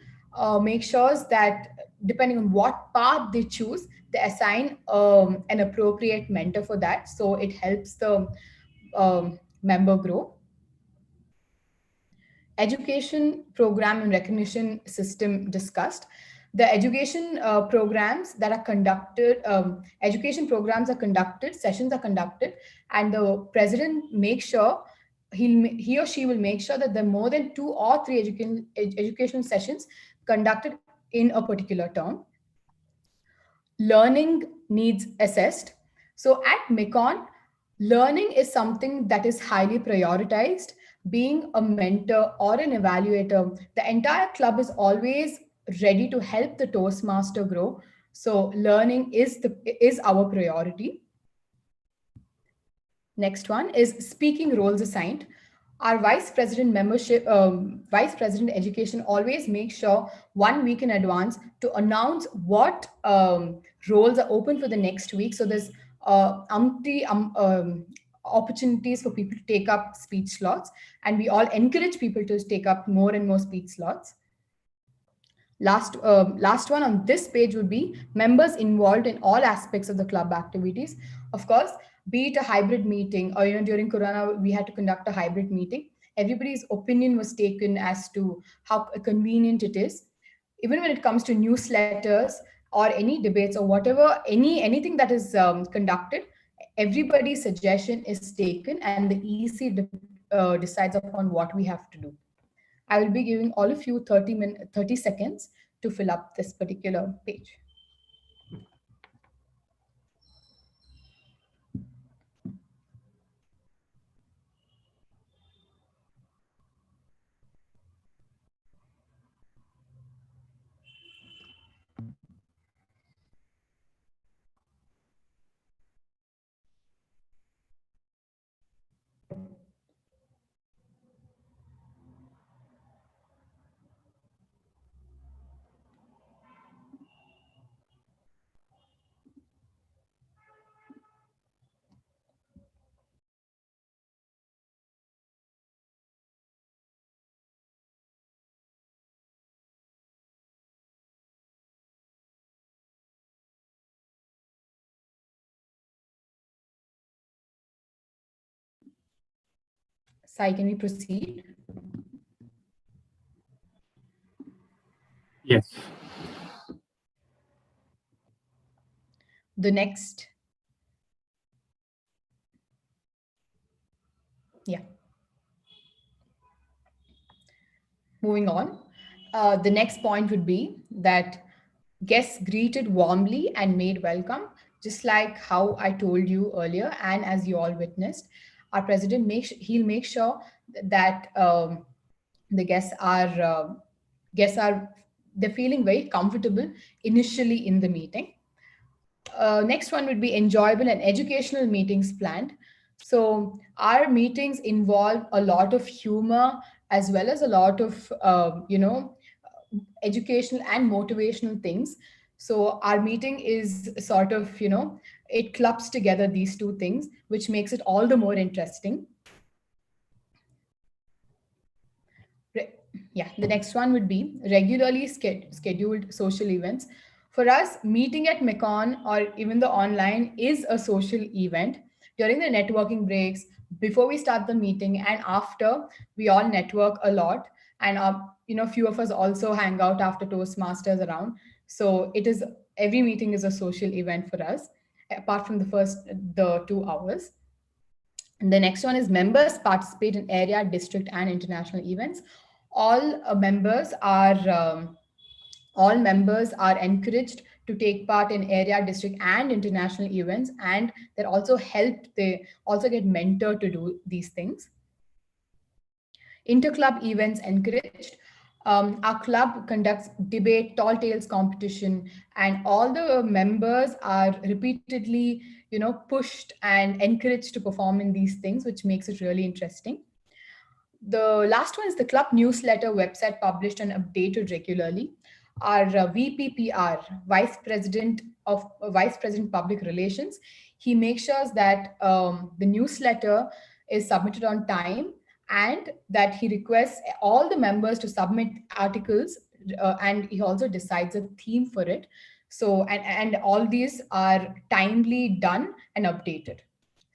K: makes sure that depending on what path they choose, they assign an appropriate mentor for that, so it helps the member grow. Education program and recognition system discussed. The education programs that are conducted, education programs are conducted, sessions are conducted, and the president makes sure he or she will make sure that there are more than 2 or 3 educational sessions conducted in a particular term. Learning needs assessed. So at Mekon, learning is something that is highly prioritized. Being a mentor or an evaluator, the entire club is always ready to help the Toastmaster grow. So learning is our priority. Next one is speaking roles assigned. Our vice president education always makes sure 1 week in advance to announce what roles are open for the next week. So there's opportunities for people to take up speech slots, and we all encourage people to take up more and more speech slots. Last one on this page would be members involved in all aspects of the club activities. Of course, be it a hybrid meeting, or during Corona we had to conduct a hybrid meeting. Everybody's opinion was taken as to how convenient it is. Even when it comes to newsletters or any debates or whatever, anything that is conducted, everybody's suggestion is taken, and the EC decides upon what we have to do. I will be giving all of you 30 seconds to fill up this particular page. Sai, can we proceed?
B: Yes.
K: The next Yeah. Moving on. The next point would be that guests greeted warmly and made welcome, just like how I told you earlier, and as you all witnessed. Our president he'll make sure that the guests are they're feeling very comfortable initially in the meeting. Next one would be enjoyable and educational meetings planned. So our meetings involve a lot of humor as well as a lot of educational and motivational things. So our meeting is sort of, it clubs together these two things, which makes it all the more interesting. Yeah, the next one would be regularly scheduled social events. For us, meeting at Mekon or even the online is a social event. During the networking breaks, before we start the meeting and after, we all network a lot. And few of us also hang out after Toastmasters around. So every meeting is a social event for us, apart from the 2 hours. And the next one is members participate in area, district, and international events. All members are all members are encouraged to take part in area, district, and international events, and they're also helped. They also get mentored to do these things. Interclub events encouraged. Our club conducts debate, tall tales competition, and all the members are repeatedly, pushed and encouraged to perform in these things, which makes it really interesting. The last one is the club newsletter website published and updated regularly. Our VPPR, Vice President Public Relations, he makes sure that the newsletter is submitted on time and that he requests all the members to submit articles and he also decides a theme for it. So, and all these are timely done and updated.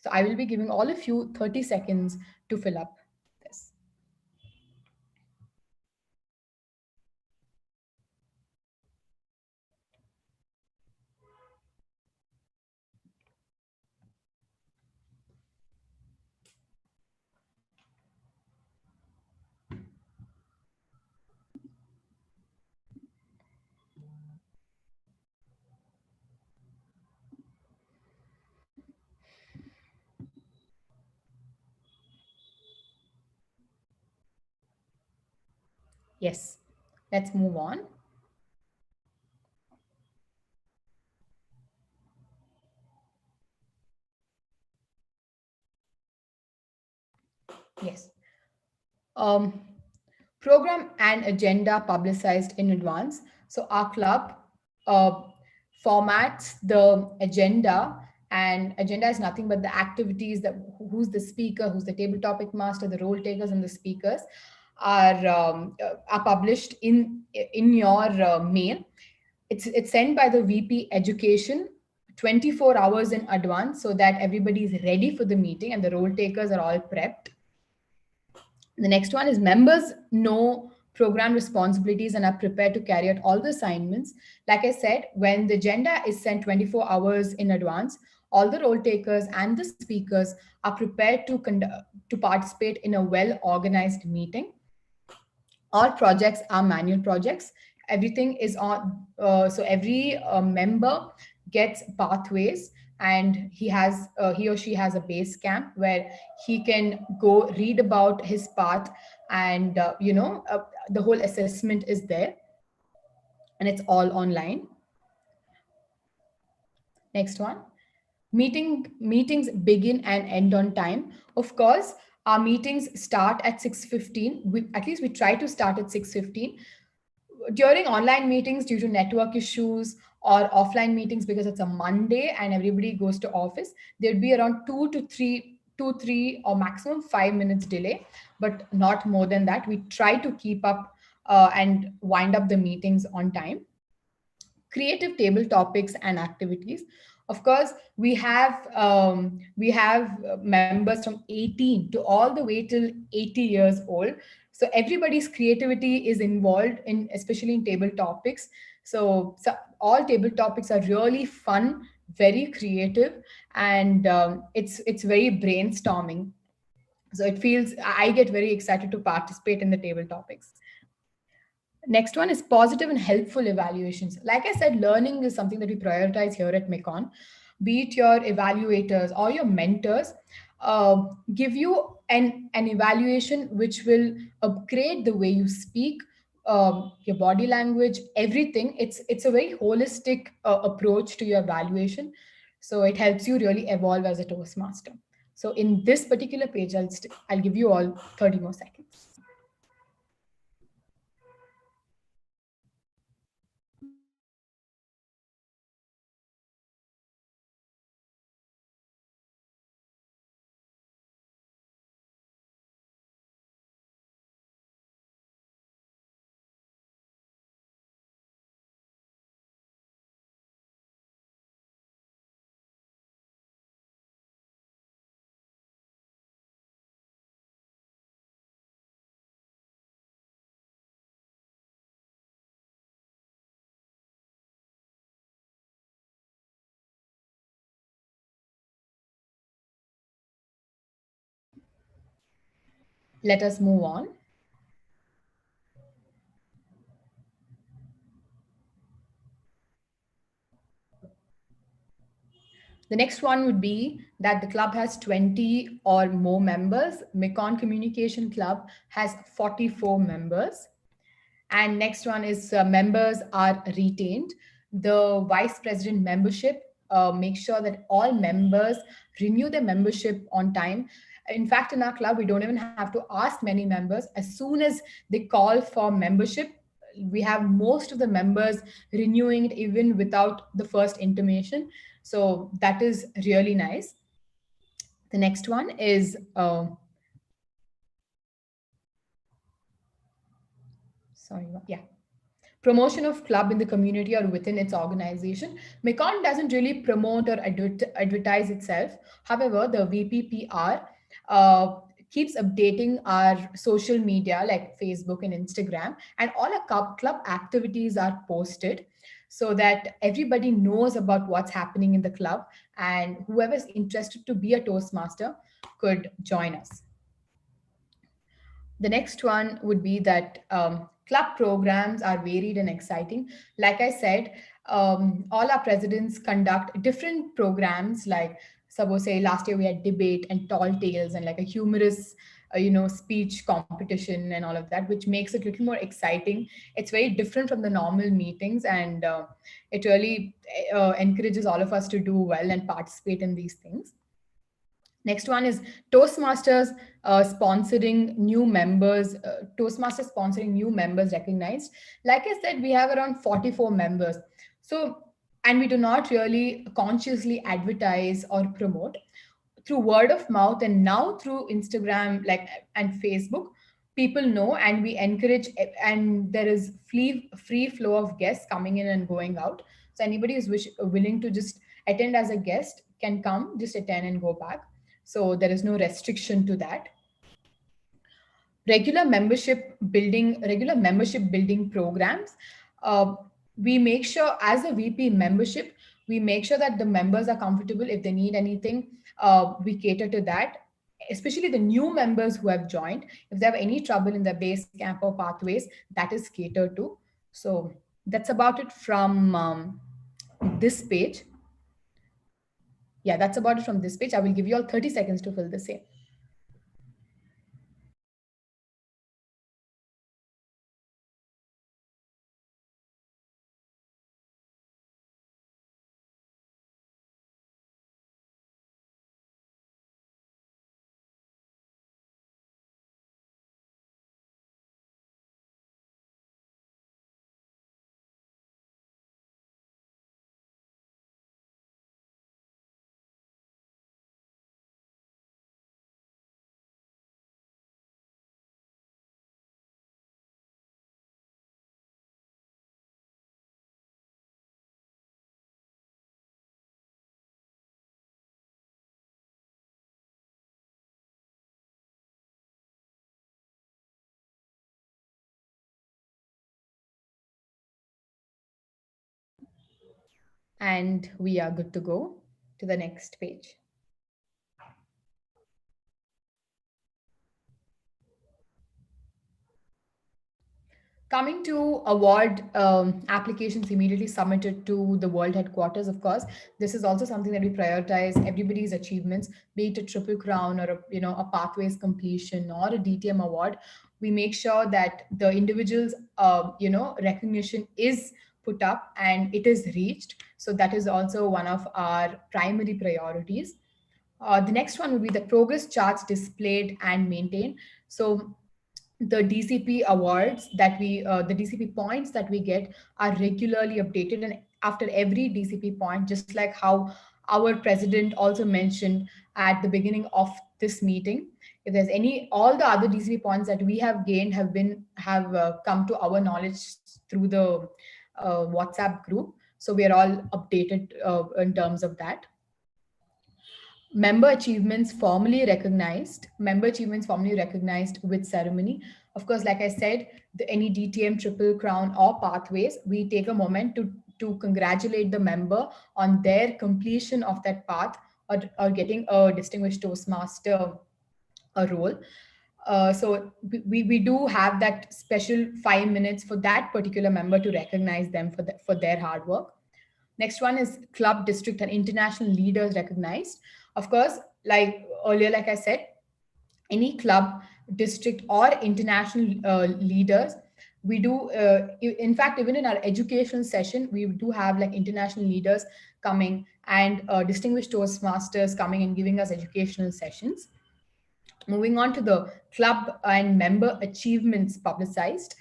K: So I will be giving all of you 30 seconds to fill up this. Yes, let's move on. Yes. Program and agenda publicized in advance. So our club uh, formats the agenda, and agenda is nothing but the activities that who's the speaker, who's the table topic master, the role takers, and the speakers are published in your mail. It's sent by the VP Education 24 hours in advance so that everybody is ready for the meeting and the role takers are all prepped. The next one is members know program responsibilities and are prepared to carry out all the assignments. Like I said, when the agenda is sent 24 hours in advance, all the role takers and the speakers are prepared to participate in a well-organized meeting. All projects are manual projects. Everything is on, so every member gets pathways, and he or she has a base camp where he can go read about his path, and the whole assessment is there, and it's all online. Next one. Meetings begin and end on time. Of course, our meetings start at 6:15. At least we try to start at 6:15. During online meetings, due to network issues or offline meetings, because it's a Monday and everybody goes to office, there'd be around 2 to 3 or maximum 5 minutes delay, but not more than that. We try to keep up and wind up the meetings on time. Creative table topics and activities. Of course, we have members from 18 to all the way till 80 years old. So everybody's creativity is involved in, especially in table topics. So all table topics are really fun, very creative, and it's very brainstorming. So it feels, I get very excited to participate in the table topics. Next one is positive and helpful evaluations. Like I said, learning is something that we prioritize here at Mecon. Be it your evaluators or your mentors, give you an evaluation which will upgrade the way you speak, your body language, everything. It's a very holistic approach to your evaluation. So it helps you really evolve as a Toastmaster. So in this particular page, I'll give you all 30 more seconds. Let us move on. The next one would be that the club has 20 or more members. Mecon Communication Club has 44 members. And next one is members are retained. The vice president membership, make sure that all members renew their membership on time. In fact, in our club, we don't even have to ask many members. As soon as they call for membership, we have most of the members renewing it even without the first intimation. So that is really nice. The next one is promotion of club in the community or within its organization. Mecon doesn't really promote or advertise itself. However, the VPPR keeps updating our social media like Facebook and Instagram, and all our club activities are posted so that everybody knows about what's happening in the club, and whoever's interested to be a Toastmaster could join us. The next one would be that club programs are varied and exciting. Like I said, all our presidents conduct different programs. Like suppose say last year we had debate and tall tales and like a humorous speech competition and all of that, which makes it a little more exciting. It's very different from the normal meetings, and it really encourages all of us to do well and participate in these things. Next one is Toastmasters sponsoring new members. Toastmasters sponsoring new members recognized. Like I said, we have around 44 members. So, and we do not really consciously advertise or promote. Through word of mouth and now through Instagram and Facebook, people know, and we encourage, and there is free flow of guests coming in and going out. So anybody who's willing to just attend as a guest can come, just attend and go back. So there is no restriction to that. Regular membership building programs. We make sure as a VP membership, we make sure that the members are comfortable. If they need anything, we cater to that, especially the new members who have joined. If they have any trouble in their base camp or pathways, that is catered to. So that's about it from this page. Yeah, that's about it from this page. I will give you all 30 seconds to fill the same. And we are good to go to the next page. Coming to award applications immediately submitted to the world headquarters, of course, this is also something that we prioritize everybody's achievements, be it a triple crown or a pathways completion or a DTM award. We make sure that the individual's recognition is put up and it is reached. So that is also one of our primary priorities. The next one would be the progress charts displayed and maintained. So the DCP awards that the DCP points that we get are regularly updated, and after every DCP point, just like how our president also mentioned at the beginning of this meeting, if there's all the other DCP points that we have gained have come to our knowledge through the WhatsApp group. So we are all updated in terms of that. Member achievements formally recognized with ceremony. Of course, like I said, any DTM, triple crown or pathways, we take a moment to congratulate the member on their completion of that path, or getting a distinguished Toastmaster role. So we do have that special 5 minutes for that particular member to recognize them for their hard work. Next one is club, district, and international leaders recognized. Of course, like earlier, like I said, any club, district, or international leaders, we do, in fact, even in our educational session, we do have like international leaders coming and distinguished Toastmasters coming and giving us educational sessions. Moving on to the club and member achievements publicized.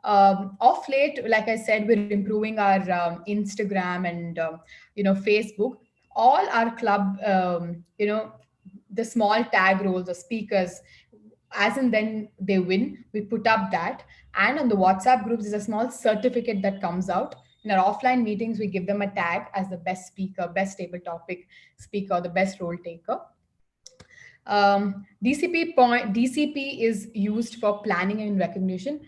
K: Of late, like I said, we're improving our Instagram and Facebook. All our club, the small tag roles, the speakers, as and then they win, we put up that. And on the WhatsApp groups, there's a small certificate that comes out. In our offline meetings, we give them a tag as the best speaker, best table topic speaker, the best role taker. DCP is used for planning and recognition.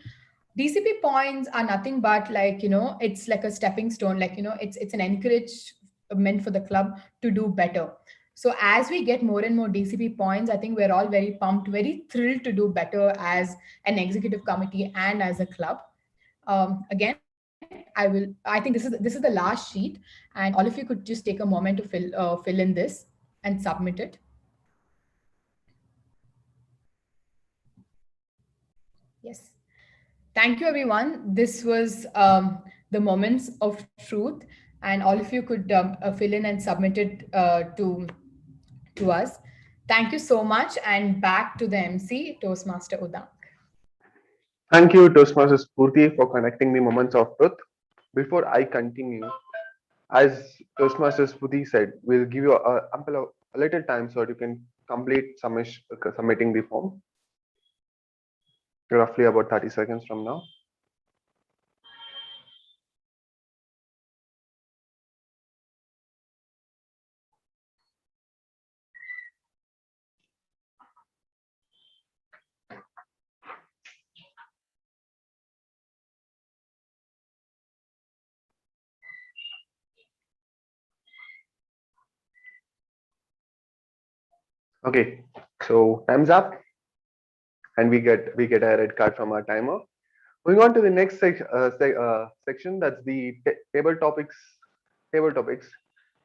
K: DCP points are nothing but it's like a stepping stone, it's an encouragement for the club to do better. So as we get more and more DCP points, I think we're all very pumped, very thrilled to do better as an executive committee and as a club. Again, I think this is the last sheet, and all of you could just take a moment to fill in this and submit it. Yes. Thank you, everyone. This was the moments of truth, and all of you could fill in and submit it to us. Thank you so much, and back to the MC, Toastmaster Udank.
A: Thank you, Toastmaster Spurti, for connecting the moments of truth. Before I continue, as Toastmaster Spurti said, we'll give you a little time so that you can complete submitting the form. Roughly about 30 seconds from now. Okay, so time's up, and we get a red card from our timer. Moving on to the next section, that's the table topics.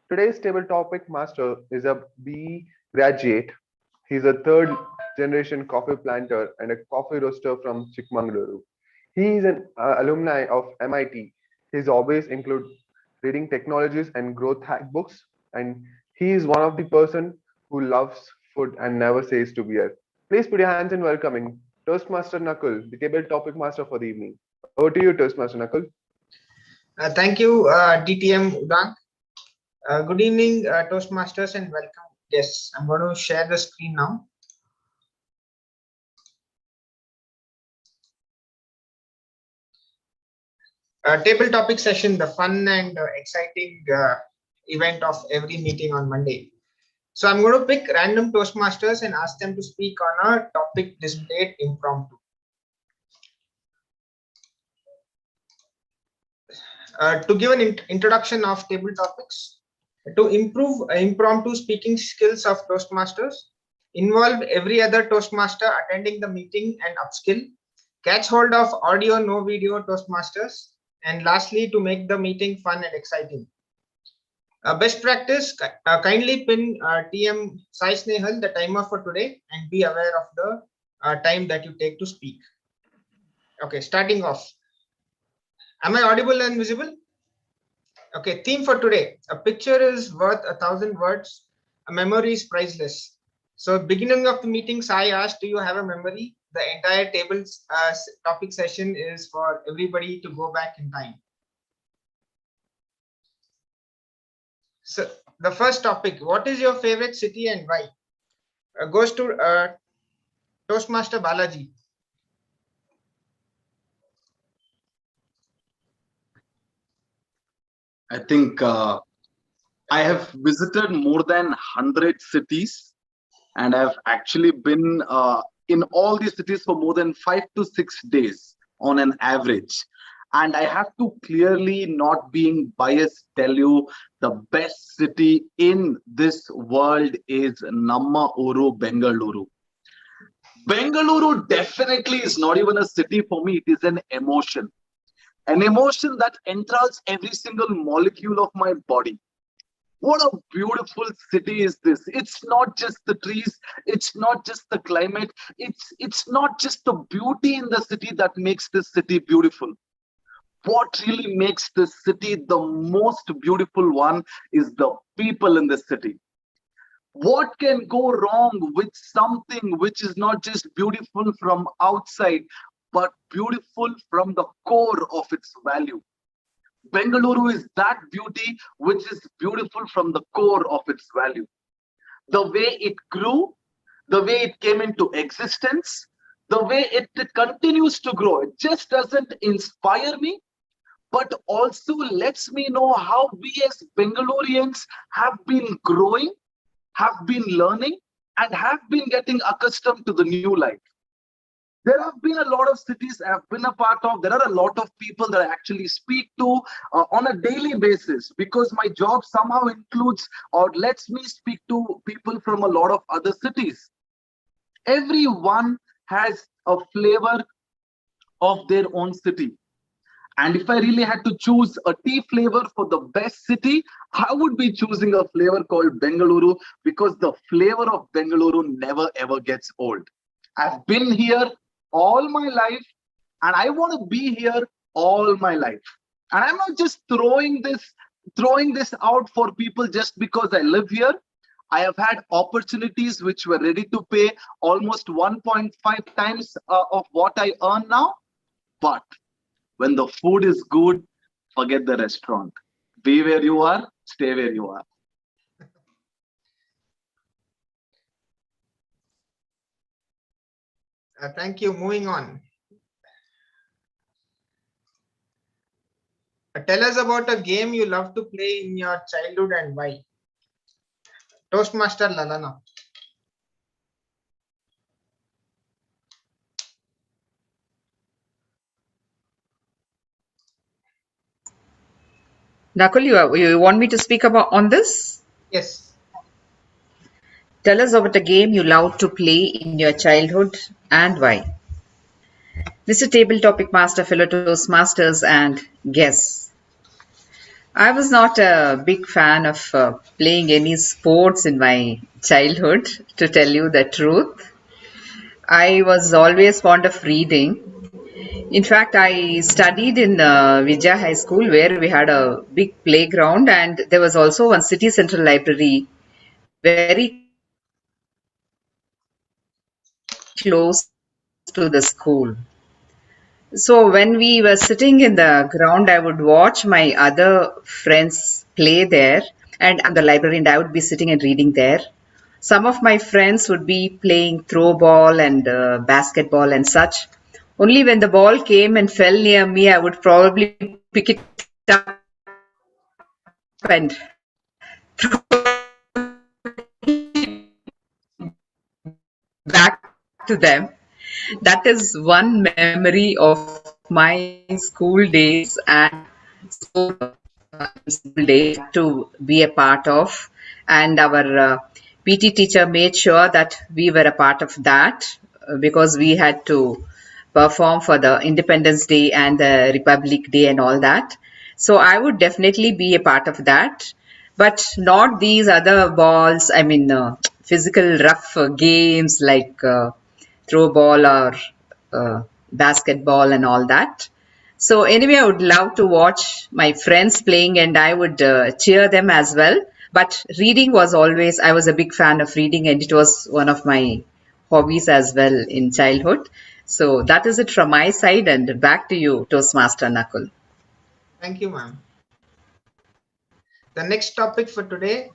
A: Today's table topic master is a B graduate. He's a third generation coffee planter and a coffee roaster from Chikmagaluru. He is an alumni of MIT. His hobbies include reading technologies and growth hack books, and he is one of the person who loves food and never says to beer. Please put your hands in welcoming Toastmaster Nakul, the table topic master for the evening. Over to you, Toastmaster Nakul.
L: Thank you, DTM Udank. Good evening, Toastmasters, and welcome guests. I'm going to share the screen now. Table topic session, the fun and exciting event of every meeting on Monday. So I'm going to pick random Toastmasters and ask them to speak on a topic displayed impromptu. To give an introduction of table topics, to improve impromptu speaking skills of Toastmasters, involve every other Toastmaster attending the meeting and upskill, catch hold of audio, no video Toastmasters, and lastly, to make the meeting fun and exciting. Best practice, kindly pin TM Sai Snehal, the timer for today, and be aware of the time that you take to speak. Okay, starting off. Am I audible and visible? Okay, theme for today. A picture is worth 1,000 words. A memory is priceless. So beginning of the meeting, Sai asked, do you have a memory? The entire table's topic session is for everybody to go back in time. So the first topic, what is your favorite city and why? Goes to Toastmaster Balaji.
M: I think I have visited more than 100 cities, and I've actually been in all these cities for more than 5 to 6 days on an average. And I have to clearly, not being biased, tell you the best city in this world is Namma Uru, Bengaluru. Bengaluru definitely is not even a city for me, it is an emotion. An emotion that enthralls every single molecule of my body. What a beautiful city is this. It's not just the trees, it's not just the climate, it's not just the beauty in the city that makes this city beautiful. What really makes this city the most beautiful one is the people in this city. What can go wrong with something which is not just beautiful from outside, but beautiful from the core of its value? Bengaluru is that beauty which is beautiful from the core of its value. The way it grew, the way it came into existence, the way it continues to grow, it just doesn't inspire me, but also lets me know how we as Bengalurians have been growing, have been learning, and have been getting accustomed to the new life. There have been a lot of cities I've been a part of. There are a lot of people that I actually speak to on a daily basis, because my job somehow includes or lets me speak to people from a lot of other cities. Everyone has a flavor of their own city. And if I really had to choose a tea flavor for the best city, I would be choosing a flavor called Bengaluru, because the flavor of Bengaluru never ever gets old. I've been here all my life, and I want to be here all my life. And I'm not just throwing this out for people just because I live here. I have had opportunities which were ready to pay almost 1.5 times of what I earn now. But when the food is good, forget the restaurant. Be where you are, stay where you are.
L: Thank you. Moving on. Tell us about a game you love to play in your childhood and why. Toastmaster Lalana.
N: Nakul, you want me to speak about on this?
L: Yes.
N: Tell us about a game you loved to play in your childhood and why. Mr. Table Topic Master, fellow Toastmasters and guests. I was not a big fan of playing any sports in my childhood, to tell you the truth. I was always fond of reading. In fact, I studied in Vijaya High School, where we had a big playground, and there was also one city central library very close to the school. So when we were sitting in the ground, I would watch my other friends play there, and I'm the librarian, I would be sitting and reading there. Some of my friends would be playing throw ball and basketball and such. Only when the ball came and fell near me, I would probably pick it up and throw back to them. That is one memory of my school days and school days to be a part of. And our PT teacher made sure that we were a part of that, because we had to perform for the Independence Day and the Republic Day and all that. So I would definitely be a part of that, but not these other balls. I mean, physical rough games like throw ball or basketball and all that. So anyway, I would love to watch my friends playing and I would cheer them as well. But reading was always, I was a big fan of reading and it was one of my hobbies as well in childhood. So that is it from my side, and back to you, Toastmaster Nakul.
L: Thank you, ma'am. The next topic for today,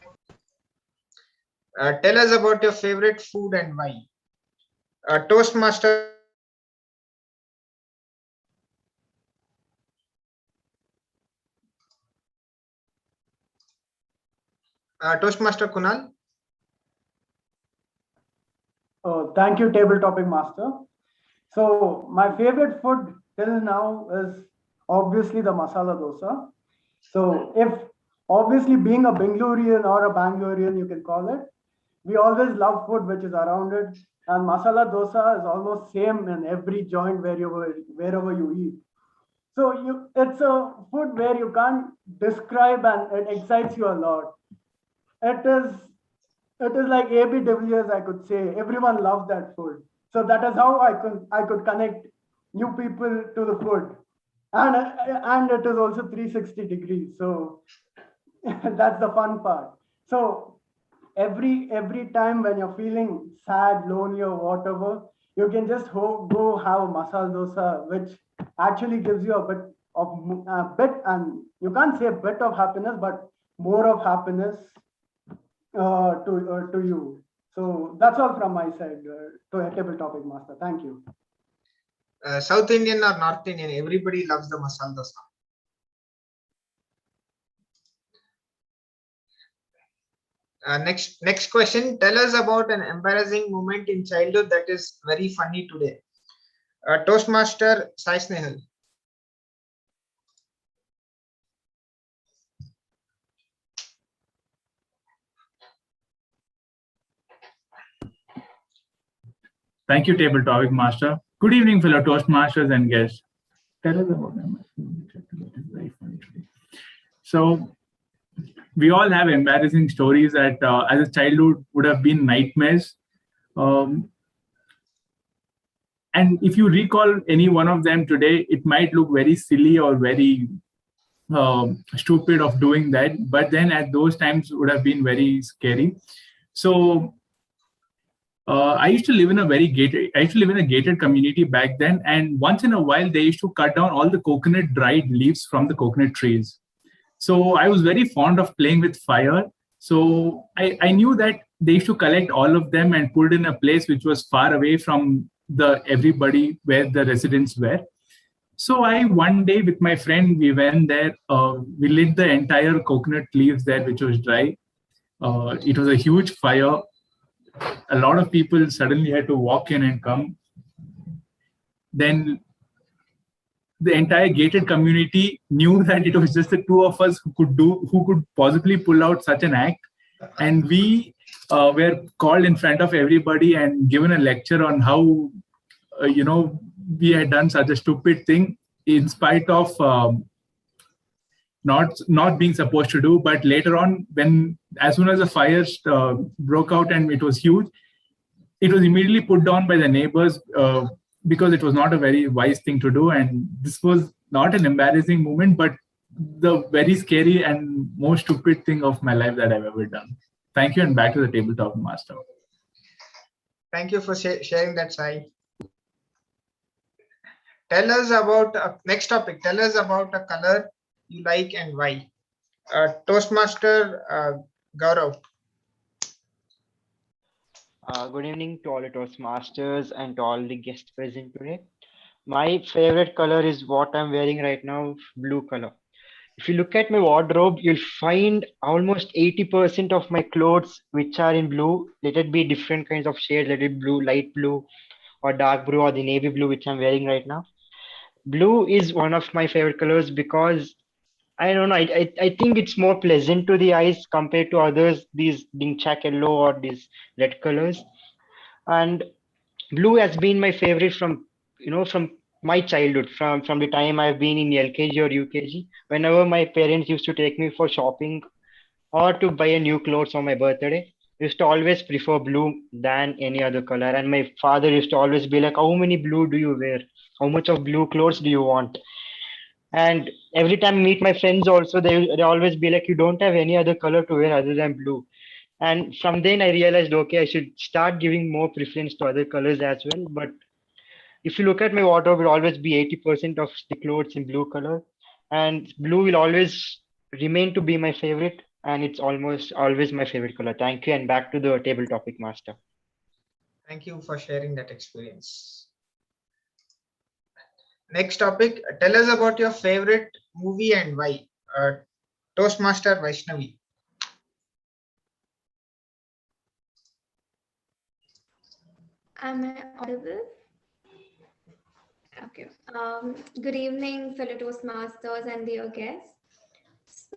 L: tell us about your favorite food and why. Toastmaster. Toastmaster Kunal.
O: Oh, thank you, Table Topic Master. So my favorite food till now is obviously the masala dosa. So if obviously being a Bengalorean or a Bangalorean, you can call it, we always love food which is around it. And masala dosa is almost same in every joint wherever you eat. So it's a food where you can't describe and it excites you a lot. It is like AB de Villiers, I could say. Everyone loves that food. So that is how I could connect new people to the food. And it is also 360 degrees. So that's the fun part. So every time when you're feeling sad, lonely, or whatever, you can just go have a masala dosa, which actually gives you a bit, and you can't say a bit of happiness, but more of happiness to you. So that's all from my side, to a Table Topic Master. Thank you.
L: South Indian or North Indian, everybody loves the masala dosa. Next question. Tell us about an embarrassing moment in childhood that is very funny today. Toastmaster Sai Snehal.
B: Thank you, Table Topic Master. Good evening, fellow Toastmasters and guests. Tell us about them. Very funny today. So, we all have embarrassing stories that, as a childhood, would have been nightmares. And if you recall any one of them today, it might look very silly or very stupid of doing that. But then, at those times, would have been very scary. So, I used to live in a gated community back then, and once in a while they used to cut down all the coconut dried leaves from the coconut trees. So I was very fond of playing with fire. So I knew that they used to collect all of them and put in a place which was far away from everybody where the residents were. So one day with my friend, we went there. We lit the entire coconut leaves there, which was dry. It was a huge fire. A lot of people suddenly had to walk in and come. Then the entire gated community knew that it was just the two of us who could possibly pull out such an act. And we were called in front of everybody and given a lecture on how, we had done such a stupid thing in spite of not being supposed to do. But later on, as soon as the fire broke out and it was huge, it was immediately put down by the neighbors because it was not a very wise thing to do. And this was not an embarrassing moment, but the very scary and most stupid thing of my life that I've ever done. Thank you, and back to the tabletop master.
L: Thank you for sharing that, Sai. Tell us about next topic. Tell us about a color you like and why. Toastmaster Gaurav.
P: Good evening to all the Toastmasters and to all the guests present today. My favorite color is what I'm wearing right now, blue color. If you look at my wardrobe, you'll find almost 80% of my clothes which are in blue. Let it be different kinds of shades, let it be blue, light blue, or dark blue, or the navy blue which I'm wearing right now. Blue is one of my favorite colors because I don't know, I think it's more pleasant to the eyes compared to others, these being check yellow or these red colors. And blue has been my favorite from from my childhood, from the time I've been in LKG or UKG, whenever my parents used to take me for shopping or to buy a new clothes on my birthday, used to always prefer blue than any other color. And my father used to always be like, how many blue do you wear? How much of blue clothes do you want? And every time I meet my friends also, they always be like, you don't have any other color to wear other than blue. And from then I realized, okay, I should start giving more preference to other colors as well. But if you look at my wardrobe, it will always be 80% of the clothes in blue color. And blue will always remain to be my favorite. And it's almost always my favorite color. Thank you. And back to the table topic, master.
L: Thank you for sharing that experience. Next topic, tell us about your favorite movie and why. Toastmaster Vaishnavi.
J: Am I audible? Okay. Good evening, fellow Toastmasters and dear guests.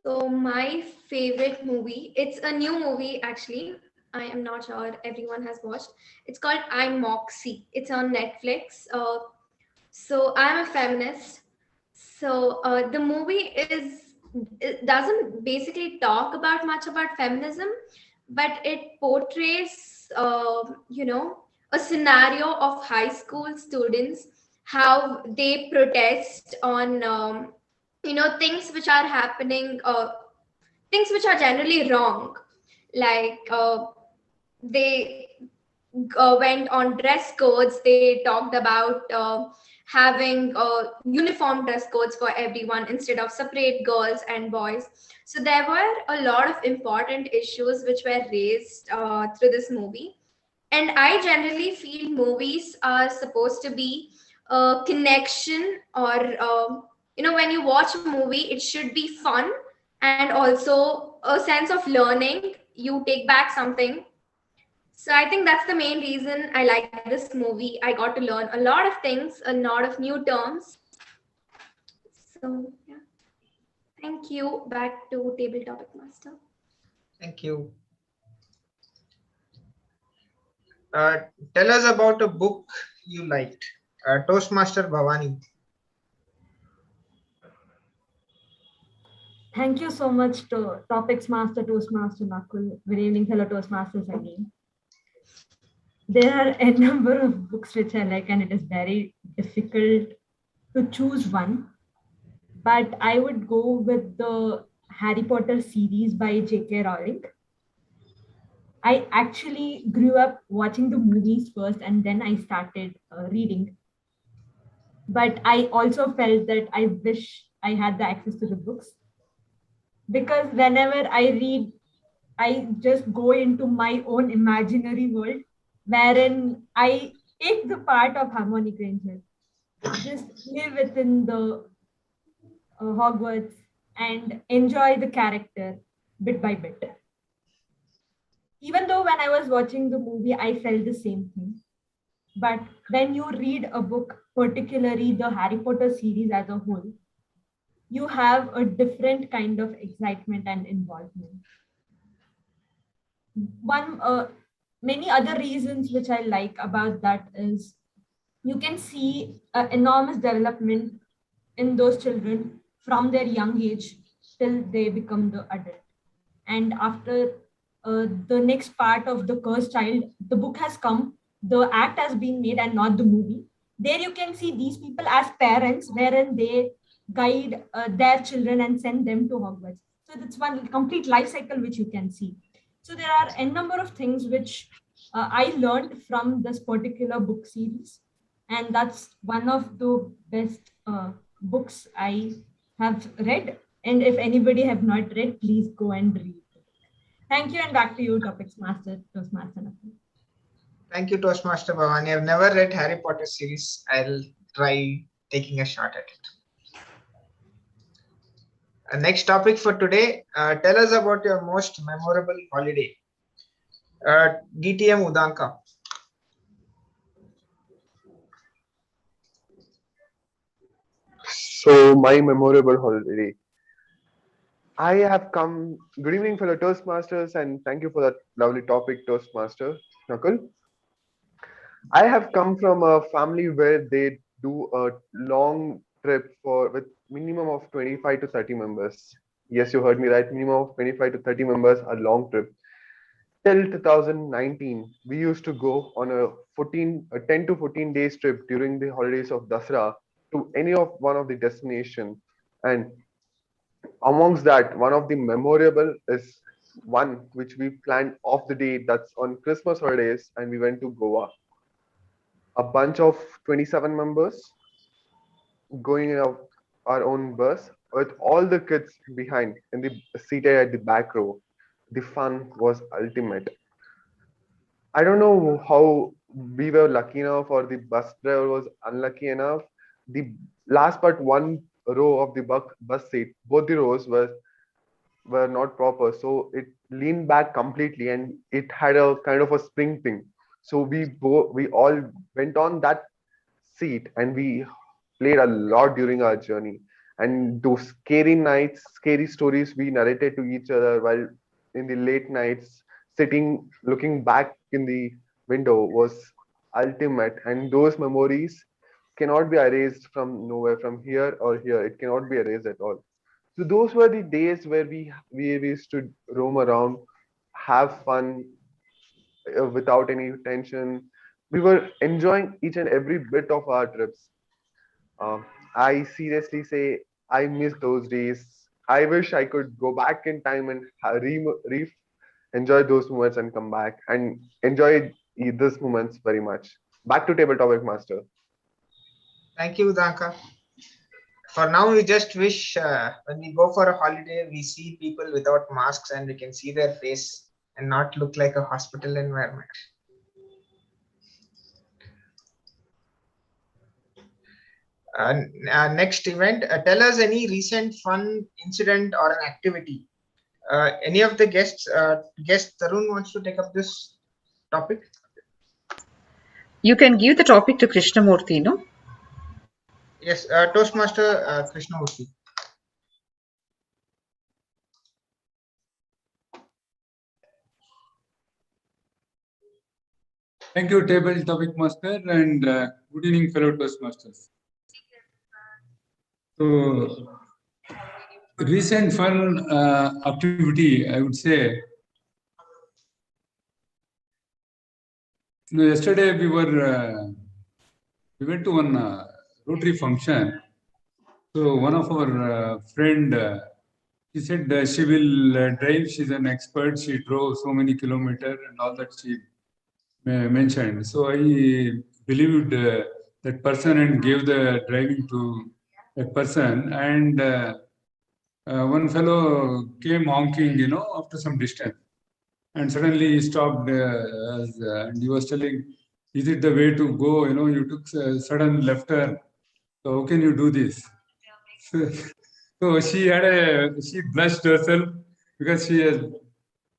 J: So my favorite movie, it's a new movie actually. I am not sure everyone has watched. It's called I'm Moxie. It's on Netflix. So I'm a feminist. So the movie it doesn't basically talk about much about feminism, but it portrays, a scenario of high school students, how they protest on, things which are happening, things which are generally wrong, like they went on dress codes. They talked about having uniform dress codes for everyone instead of separate girls and boys. So there were a lot of important issues which were raised through this movie. And I generally feel movies are supposed to be a connection, or when you watch a movie, it should be fun and also a sense of learning. You take back something. So I think that's the main reason I like this movie. I got to learn a lot of things, a lot of new terms. So yeah. Thank you. Back to Table Topic Master.
L: Thank you. Tell us about a book you liked. Toastmaster Bhavani.
H: Thank you so much to Topics Master, Toastmaster Nakul. Good evening, fellow Toastmasters again. There are a number of books which I like, and it is very difficult to choose one. But I would go with the Harry Potter series by J.K. Rowling. I actually grew up watching the movies first, and then I started reading. But I also felt that I wish I had the access to the books, because whenever I read, I just go into my own imaginary world, wherein I take the part of Harmony Granger, just live within the Hogwarts and enjoy the character bit by bit. Even though when I was watching the movie, I felt the same thing. But when you read a book, particularly the Harry Potter series as a whole, you have a different kind of excitement and involvement. Many other reasons which I like about that is you can see enormous development in those children from their young age till they become the adult. And after the next part of the Cursed Child, the book has come, the act has been made and not the movie. There you can see these people as parents, wherein they guide their children and send them to Hogwarts. So that's one complete life cycle which you can see. So there are a number of things which I learned from this particular book series. And that's one of the best books I have read. And if anybody have not read, please go and read. Thank you, and back to you, Topics Master, Toastmaster.
L: Thank you, Toastmaster Bhavani. I've never read Harry Potter series. I'll try taking a shot at it. Next topic for today. Tell us about your most memorable holiday. DTM Udanka.
A: So my memorable holiday. I have come. Good evening, fellow Toastmasters, and thank you for that lovely topic, Toastmaster Nakul. I have come from a family where they do a long trip with minimum of 25 to 30 members. Yes, you heard me right. Minimum of 25 to 30 members, a long trip. Till 2019, we used to go on a 10 to 14 days trip during the holidays of Dasra to any of one of the destination. And amongst that, one of the memorable is one which we planned off the day, that's on Christmas holidays, and we went to Goa. A bunch of 27 members going in our own bus with all the kids behind in the seated at the back row. The fun was ultimate. I don't know how we were lucky enough or the bus driver was unlucky enough. The last but one row of the bus seat, both the rows were not proper, so it leaned back completely and it had a kind of a spring thing. So we all went on that seat and we played a lot during our journey. And those scary nights, scary stories we narrated to each other while in the late nights, sitting looking back in the window was ultimate. And those memories cannot be erased from nowhere, from here or here. It cannot be erased at all. So those were the days where we used to roam around, have fun without any tension. We were enjoying each and every bit of our trips. I seriously say I miss those days. I wish I could go back in time and enjoy those moments and come back and enjoy these moments very much. Back to table topic master.
L: Thank you, Danka. For now, we just wish when we go for a holiday, we see people without masks and we can see their face and not look like a hospital environment. Next event, tell us any recent fun incident or an activity. Any of the guests, Tarun wants to take up this topic?
N: You can give the topic to Krishnamurthy, no?
L: Yes, Toastmaster Krishnamurthy.
Q: Thank you, table topic master, and good evening, fellow Toastmasters. So, recent fun activity, I would say. Yesterday we went to one Rotary function. So one of our friend, she said she will drive. She's an expert. She drove so many kilometers and all that she mentioned. So I believed that person and gave the driving to that person. And one fellow came honking, after some distance. And suddenly he stopped and he was telling, is it the way to go? You took a sudden left turn. So how can you do this? So she blushed herself because she has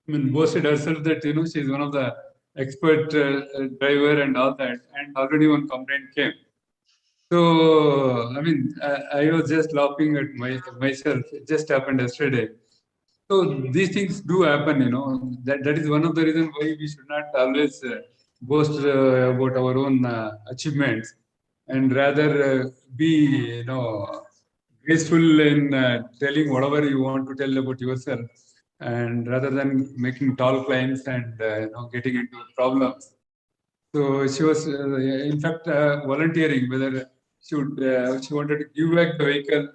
Q: boasted herself that, she's one of the expert driver and all that. And already one complaint came. So, I was just laughing at myself. It just happened yesterday. So these things do happen, That is one of the reasons why we should not always boast about our own achievements, and rather be, graceful in telling whatever you want to tell about yourself, and rather than making tall claims and getting into problems. So she was, in fact, volunteering whether she wanted to give back the vehicle,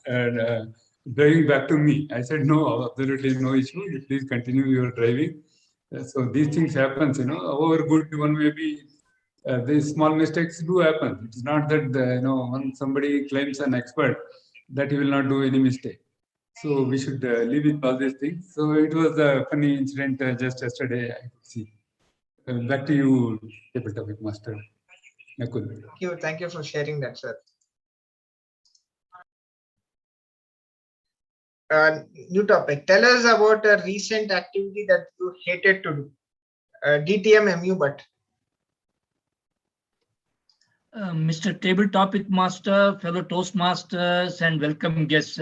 Q: and driving back to me. I said, no, absolutely no issue. You please continue your driving. So these things happens, However good one may be, these small mistakes do happen. It's not that, when somebody claims an expert, that he will not do any mistake. So we should live with all these things. So it was a funny incident just yesterday, I could see. Back to you, table topic master.
L: Thank you for sharing that, sir. New topic. Tell us about a recent activity that you hated to do. DTM MU, but
R: Mr. Table Topic Master, fellow Toastmasters, and welcome guests.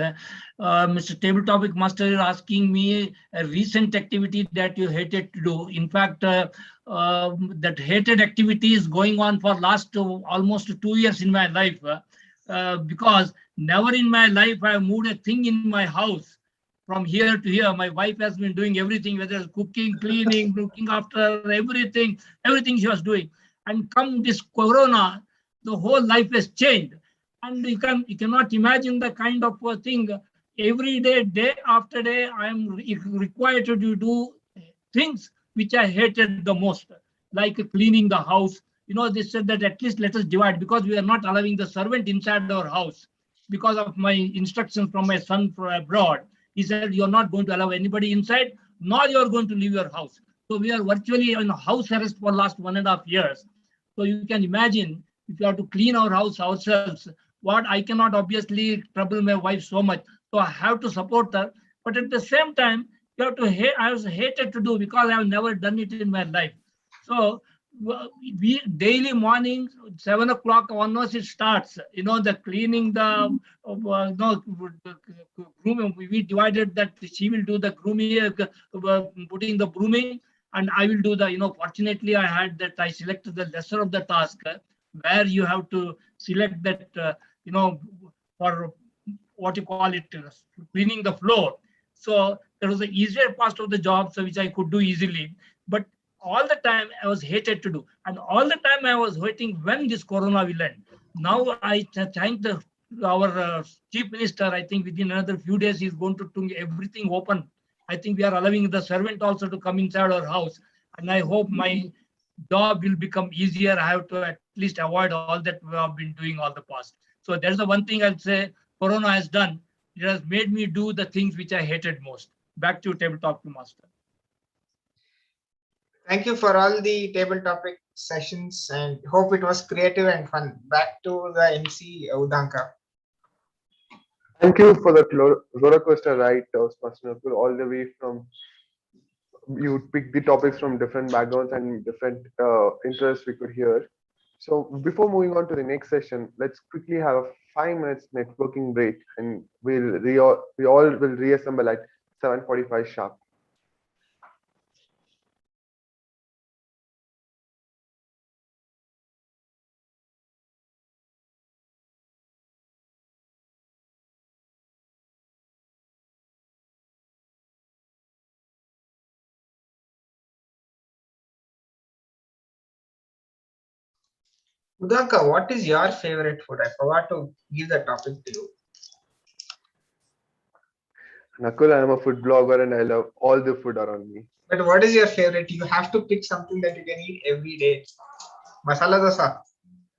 R: Mr. Table Topic Master is asking me a recent activity that you hated to do. In fact, that hated activity is going on for last almost 2 years in my life, because never in my life I moved a thing in my house from here to here. My wife has been doing everything, whether it's cooking, cleaning, looking after everything she was doing. And come this Corona, the whole life has changed. And you cannot imagine the kind of thing. Every day, day after day, I am required to do things which I hated the most, like cleaning the house. They said that at least let us divide, because we are not allowing the servant inside our house because of my instructions from my son from abroad. He said, you're not going to allow anybody inside, nor you're going to leave your house. So we are virtually in house arrest for last 1.5 years. So you can imagine, if you have to clean our house ourselves, what I cannot obviously trouble my wife so much. So I have to support her. But at the same time, you have to hate, I was hated to do, because I have never done it in my life. So we daily morning 7 o'clock onwards it starts. The cleaning, the grooming. We divided that she will do the grooming, putting the brooming, and I will do the. Fortunately, I had that. I selected the lesser of the task, where you have to select that. For what you call it, cleaning the floor. So that was the easier part of the job, so which I could do easily. But all the time I was hated to do, and all the time I was waiting when this Corona will end. Now I thank our chief minister. I think within another few days he's going to everything open. I think we are allowing the servant also to come inside our house, and I hope my job will become easier. I have to at least avoid all that we have been doing all the past. So that's the one thing I'll say Corona has done. It has made me do the things which I hated most. Back to you, Table Talk Master.
L: Thank you for all the table topic sessions and hope it was creative and fun. Back to the MC Udanka.
A: Thank you for the roller coaster ride, Toastmaster, all the way from you pick the topics from different backgrounds and different interests we could hear. So before moving on to the next session, let's quickly have a 5 minutes networking break, and we all will reassemble at 7:45 sharp.
L: Udanka, what is your favorite food? I forgot to give the topic to you.
A: Nakul, I am a food blogger and I love all the food around me.
L: But what is your favorite? You have to pick something that you can eat every day. Masala dosa.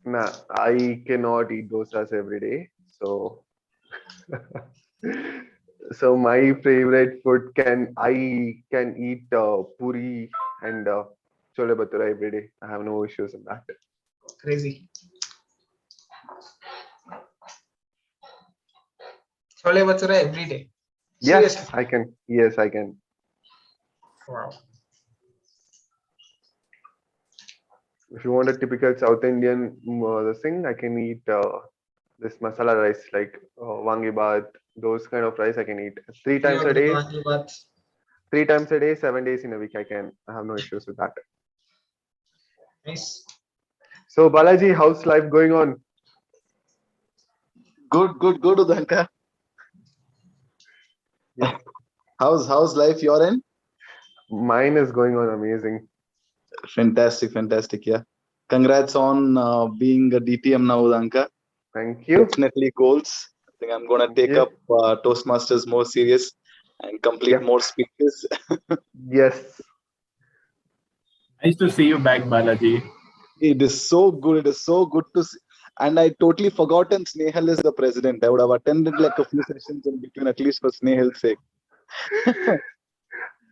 A: Nah, I cannot eat dosas every day. So, so my favorite food I can eat puri and chole bhatura every day. I have no issues in that.
L: Crazy. Chole bhatura every day.
A: Yes,
L: Seriously?
A: I can. Yes, I can.
L: Wow.
A: If you want a typical South Indian the thing, I can eat this masala rice like wangi bhat, those kind of rice I can eat 3 times a day. 3 times a day, 7 days in a week. I have no issues with that.
L: Nice.
A: So Balaji, how's life going on?
M: Good, Udanka.
A: Yeah.
M: How's life your end?
A: Mine is going on amazing.
M: Fantastic. Yeah. Congrats on being a DTM now, Udanka.
A: Thank you.
M: Definitely goals. I think I'm gonna take up Toastmasters more serious and complete more speeches.
A: Yes.
B: Nice to see you back, Balaji.
M: It is so good. It is so good to see. And I totally forgotten Snehal is the president. I would have attended like a few sessions in between, at least for Snehal's sake.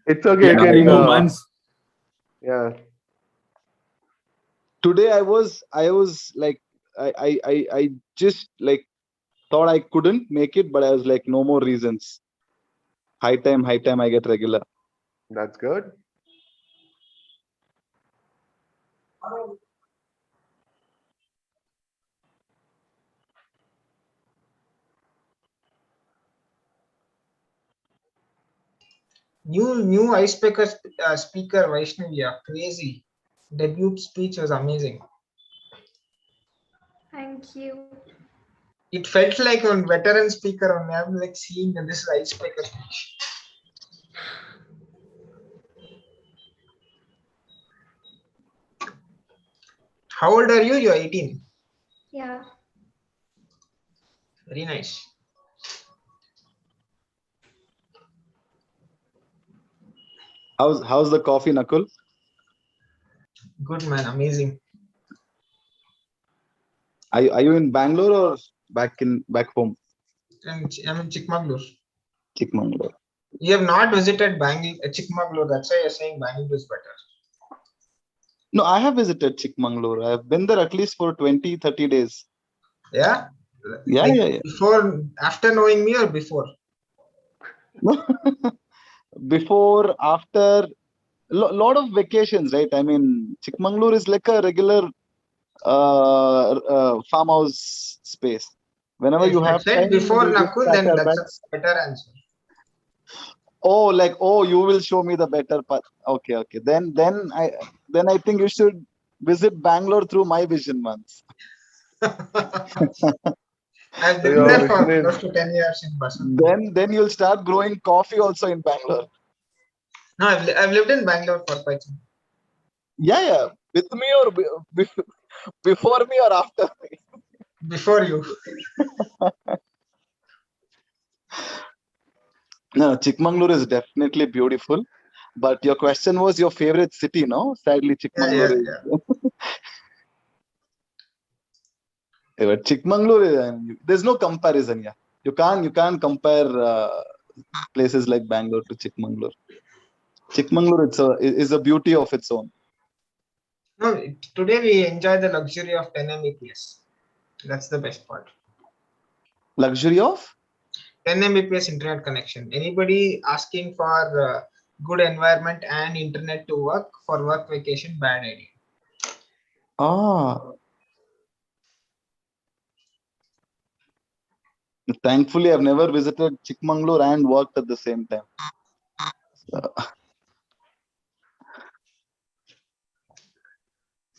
A: It's okay.
B: Yeah, 3 more months.
A: Yeah.
M: Today I was like I just like thought I couldn't make it, but I was like, no more reasons. High time I get regular.
A: That's good.
L: New icebreaker speaker Vaishnavi, crazy. Debut speech was amazing.
J: Thank you.
L: It felt like a veteran speaker only. I'm like seeing this icebreaker speech. How old are you? You're 18.
J: Yeah.
L: Very nice.
M: How's the coffee, Nakul?
L: Good man, amazing.
M: Are you in Bangalore or back home?
L: I'm in Chikmagalur.
M: Chikmagalur.
L: You have not visited Chikmagalur. That's why you're saying Bangalore is better.
M: No, I have visited Chikmagalur. I've been there at least for 20-30 days.
L: Yeah?
M: Yeah,
L: like
M: yeah.
L: Before, after knowing me or before?
M: Before, after, lot of vacations, right? I mean, Chikmagalur is like a regular farmhouse space. Whenever
L: If
M: you
L: I
M: have
L: said
M: time,
L: before
M: you just
L: Nakul,
M: pack
L: then
M: your
L: that's
M: bags.
L: a better answer.
M: Oh, you will show me the better part. Okay. Then I think you should visit Bangalore through my vision once.
L: I've
A: So
L: lived
A: your
L: there for
A: vision
L: close
A: is
L: to 10 years in Basant.
M: Then you'll start growing coffee also in Bangalore.
L: No, I've lived in Bangalore for quite some time.
M: Yeah. With me or before me or after me?
L: Before you.
M: No, Chikmagalur is definitely beautiful. But your question was your favorite city, no? Sadly, Chikmagalur is. Yeah, but Chikmagalur, there's no comparison. Yeah, you can't compare places like Bangalore to Chikmagalur. Chikmagalur is a beauty of its own.
L: No, today we enjoy the luxury of 10 Mbps. That's the best part.
M: Luxury of?
L: 10 Mbps internet connection. Anybody asking for good environment and internet to work for work vacation, bad idea.
M: Thankfully, I've never visited Chikmagalur and worked at the same time.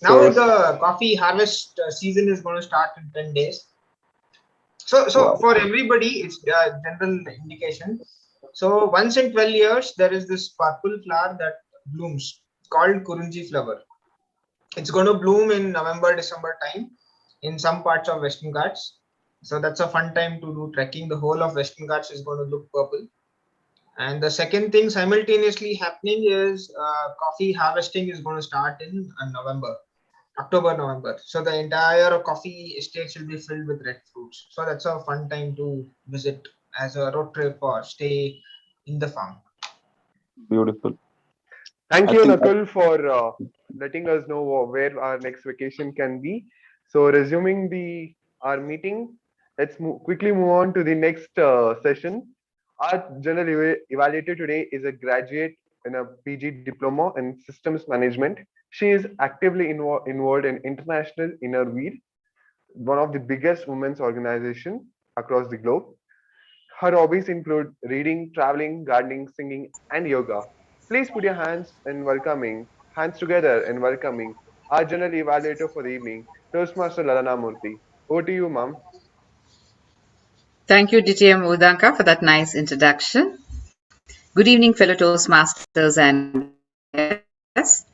L: Now the coffee harvest season is going to start in 10 days. So
M: Wow.
L: for everybody, it's a general indication. So once in 12 years, there is this purple flower that blooms called Kurunji flower. It's going to bloom in November, December time in some parts of Western Ghats. So that's a fun time to do trekking. The whole of Western Ghats is going to look purple. And the second thing simultaneously happening is coffee harvesting is going to start in October, November. So the entire coffee estates will be filled with red fruits. So that's a fun time to visit as a road trip or stay in the farm.
M: Beautiful.
A: Thank you, Nakul, for letting us know where our next vacation can be. So resuming our meeting, let's quickly move on to the next session. Our general evaluator today is a graduate in a PG diploma in systems management. She is actively involved in International Inner Wheel, one of the biggest women's organization across the globe. Her hobbies include reading, traveling, gardening, singing, and yoga. Please put your hands together in welcoming our general evaluator for the evening, Toastmaster Lalana Murthy. Over to you, ma'am.
N: Thank you, DTM Udanka, for that nice introduction. Good evening, fellow Toastmasters and guests.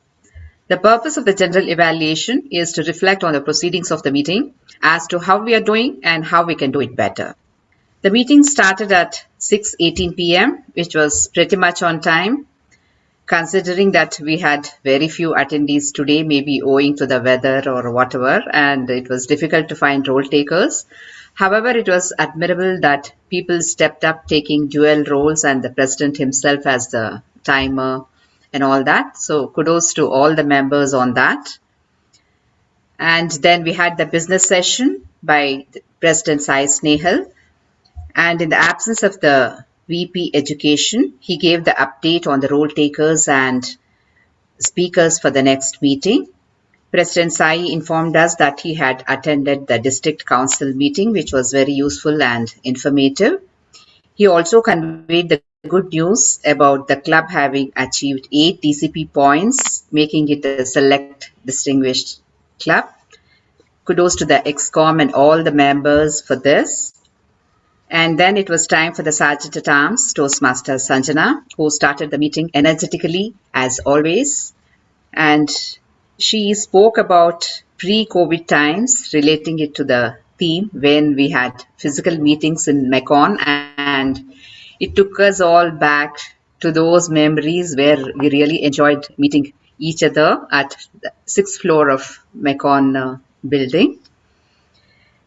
N: The purpose of the general evaluation is to reflect on the proceedings of the meeting as to how we are doing and how we can do it better. The meeting started at 6:18 p.m., which was pretty much on time, considering that we had very few attendees today, maybe owing to the weather or whatever, and it was difficult to find role takers. However, it was admirable that people stepped up taking dual roles and the president himself as the timer and all that. So kudos to all the members on that. And then we had the business session by President Sai Snehal. And in the absence of the VP Education, he gave the update on the role takers and speakers for the next meeting. President Sai informed us that he had attended the district council meeting, which was very useful and informative. He also conveyed the good news about the club having achieved 8 TCP points, making it a select distinguished club. Kudos to the EXCOM and all the members for this. And then it was time for the Sergeant at Arms, Toastmaster Sanjana, who started the meeting energetically as always. And she spoke about pre-COVID times, relating it to the theme when we had physical meetings in Mekon, and it took us all back to those memories where we really enjoyed meeting each other at the 6th floor of Mekon building.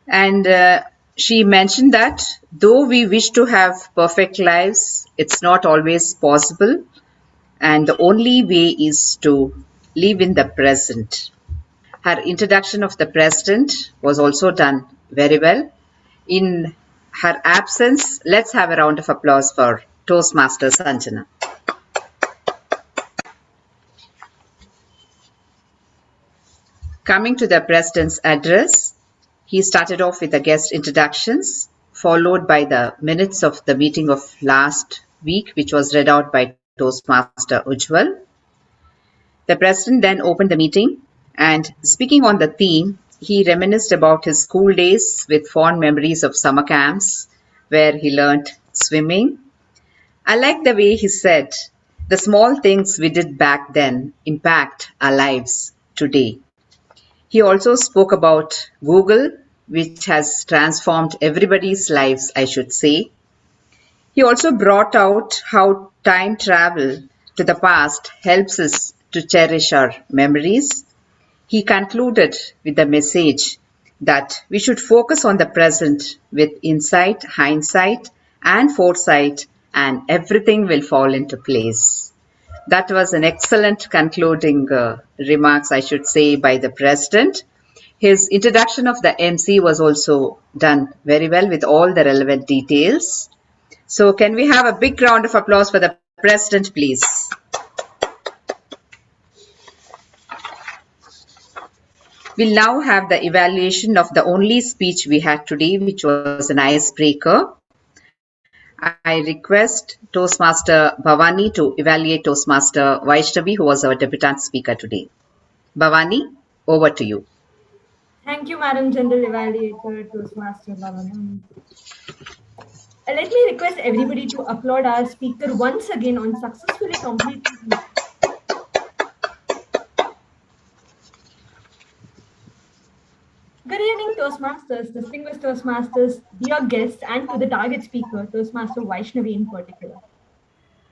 N: And she mentioned that though we wish to have perfect lives, it's not always possible, and the only way is to live in the present. Her introduction of the president was also done very well. In her absence, let's have a round of applause for Toastmaster Sanjana. Coming to the president's address, he started off with the guest introductions, followed by the minutes of the meeting of last week, which was read out by Toastmaster Ujjwal. The president then opened the meeting, and speaking on the theme, he reminisced about his school days with fond memories of summer camps where he learnt swimming. I like the way he said, the small things we did back then impact our lives today. He also spoke about Google, which has transformed everybody's lives, I should say. He also brought out how time travel to the past helps us to cherish our memories. He concluded with the message that we should focus on the present with insight, hindsight, and foresight, and everything will fall into place. That was an excellent concluding remarks, I should say, by the president. His introduction of the MC was also done very well with all the relevant details. So can we have a big round of applause for the president, please? We'll now have the evaluation of the only speech we had today, which was an icebreaker. I request Toastmaster Bhavani to evaluate Toastmaster Vaishnavi, who was our debutant speaker today. Bhavani, over to you.
H: Thank you, Madam General Evaluator, Toastmaster Bhavani. Let me request everybody to applaud our speaker once again on successfully completing. Good evening, Toastmasters, distinguished Toastmasters, dear guests, and to the target speaker, Toastmaster Vaishnavi in particular.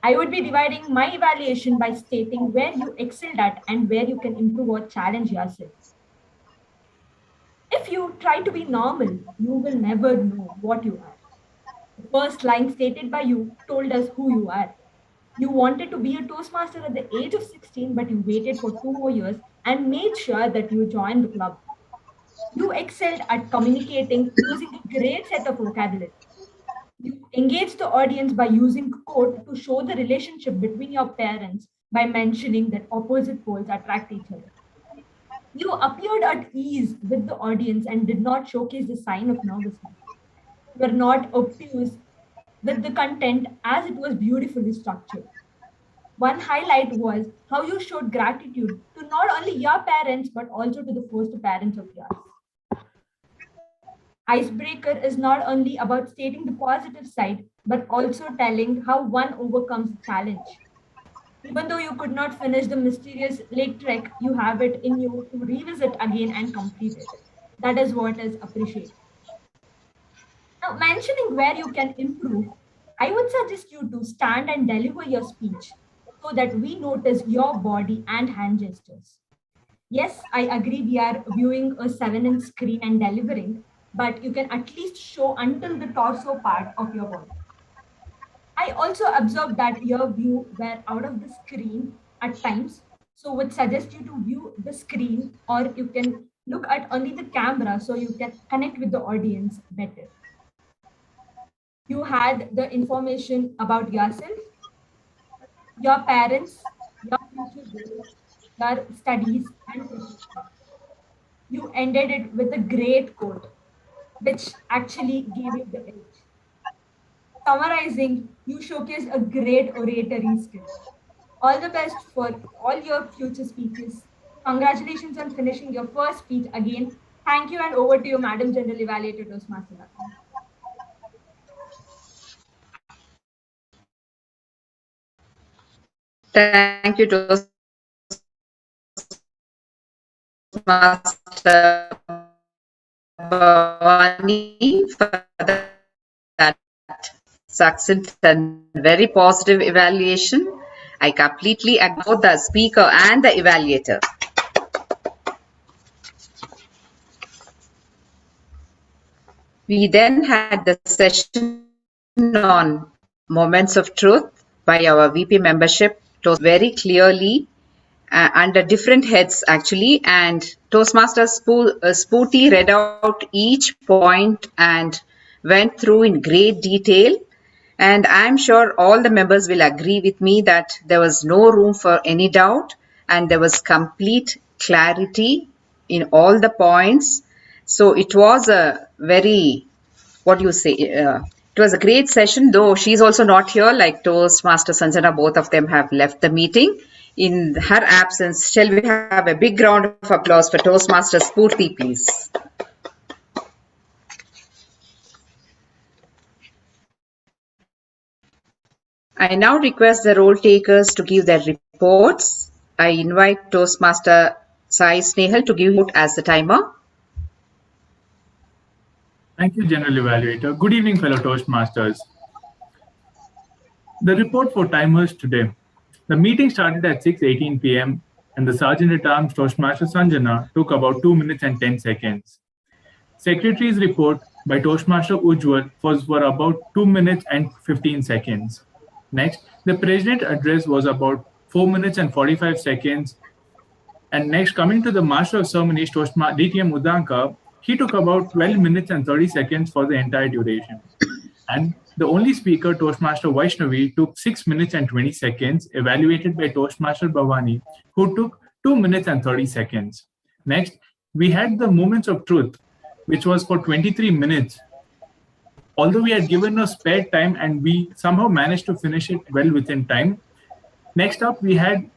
H: I would be dividing my evaluation by stating where you excelled at and where you can improve or challenge yourself. If you try to be normal, you will never know what you are. The first line stated by you told us who you are. You wanted to be a Toastmaster at the age of 16, but you waited for 2 more years and made sure that you joined the club. You excelled at communicating using a great set of vocabulary. You engaged the audience by using quote to show the relationship between your parents by mentioning that opposite poles attract each other. You appeared at ease with the audience and did not showcase the sign of nervousness. You were not obtuse with the content as it was beautifully structured. One highlight was how you showed gratitude to not only your parents but also to the first parents of yours. Icebreaker is not only about stating the positive side but also telling how one overcomes a challenge. Even though you could not finish the mysterious lake trek, you have it in you to revisit again and complete it. That is what is appreciated. Now, mentioning where you can improve, I would suggest you to stand and deliver your speech so that we notice your body and hand gestures. Yes, I agree we are viewing a 7-inch screen and delivering, but you can at least show until the torso part of your body. I also observed that your view were out of the screen at times, so would suggest you to view the screen or you can look at only the camera so you can connect with the audience better. You had the information about yourself, your parents, your future goals, your studies, and profession. You ended it with a great quote, which actually gave you the edge. summarizing, you showcased a great oratory skill. All the best for all your future speeches. Congratulations on finishing your first speech again. Thank you, and over to you, Madam General Evaluator Toastmaster Lata.
N: Thank you, Toastmaster Bhavani, for that succinct and very positive evaluation. I completely agree with the speaker and the evaluator. We then had the session on moments of truth by our VP membership. It was very clearly under different heads actually, and Toastmaster Spooty read out each point and went through in great detail. And I'm sure all the members will agree with me that there was no room for any doubt and there was complete clarity in all the points. So it was a very, what do you say? It was a great session, though she's also not here, like Toastmaster Sanjana, both of them have left the meeting. In her absence, shall we have a big round of applause for Toastmaster Spurti, please? I now request the roll takers to give their reports. I invite Toastmaster Sai Snehal to give it as the timer.
B: Thank you, General Evaluator. Good evening, fellow Toastmasters. The report for timers today. The meeting started at 6:18 p.m. and the Sergeant-at-Arms Toastmaster Sanjana took about 2 minutes and 10 seconds. Secretary's report by Toastmaster Ujjwal was for about 2 minutes and 15 seconds. Next, the President address was about 4 minutes and 45 seconds. And next, coming to the Master of Ceremonies, DTM Udanka, he took about 12 minutes and 30 seconds for the entire duration. And the only speaker, Toastmaster Vaishnavi, took 6 minutes and 20 seconds, evaluated by Toastmaster Bhavani, who took 2 minutes and 30 seconds. Next, we had the Moments of Truth, which was for 23 minutes. Although we had given a spare time and we somehow managed to finish it well within time. Next up, we had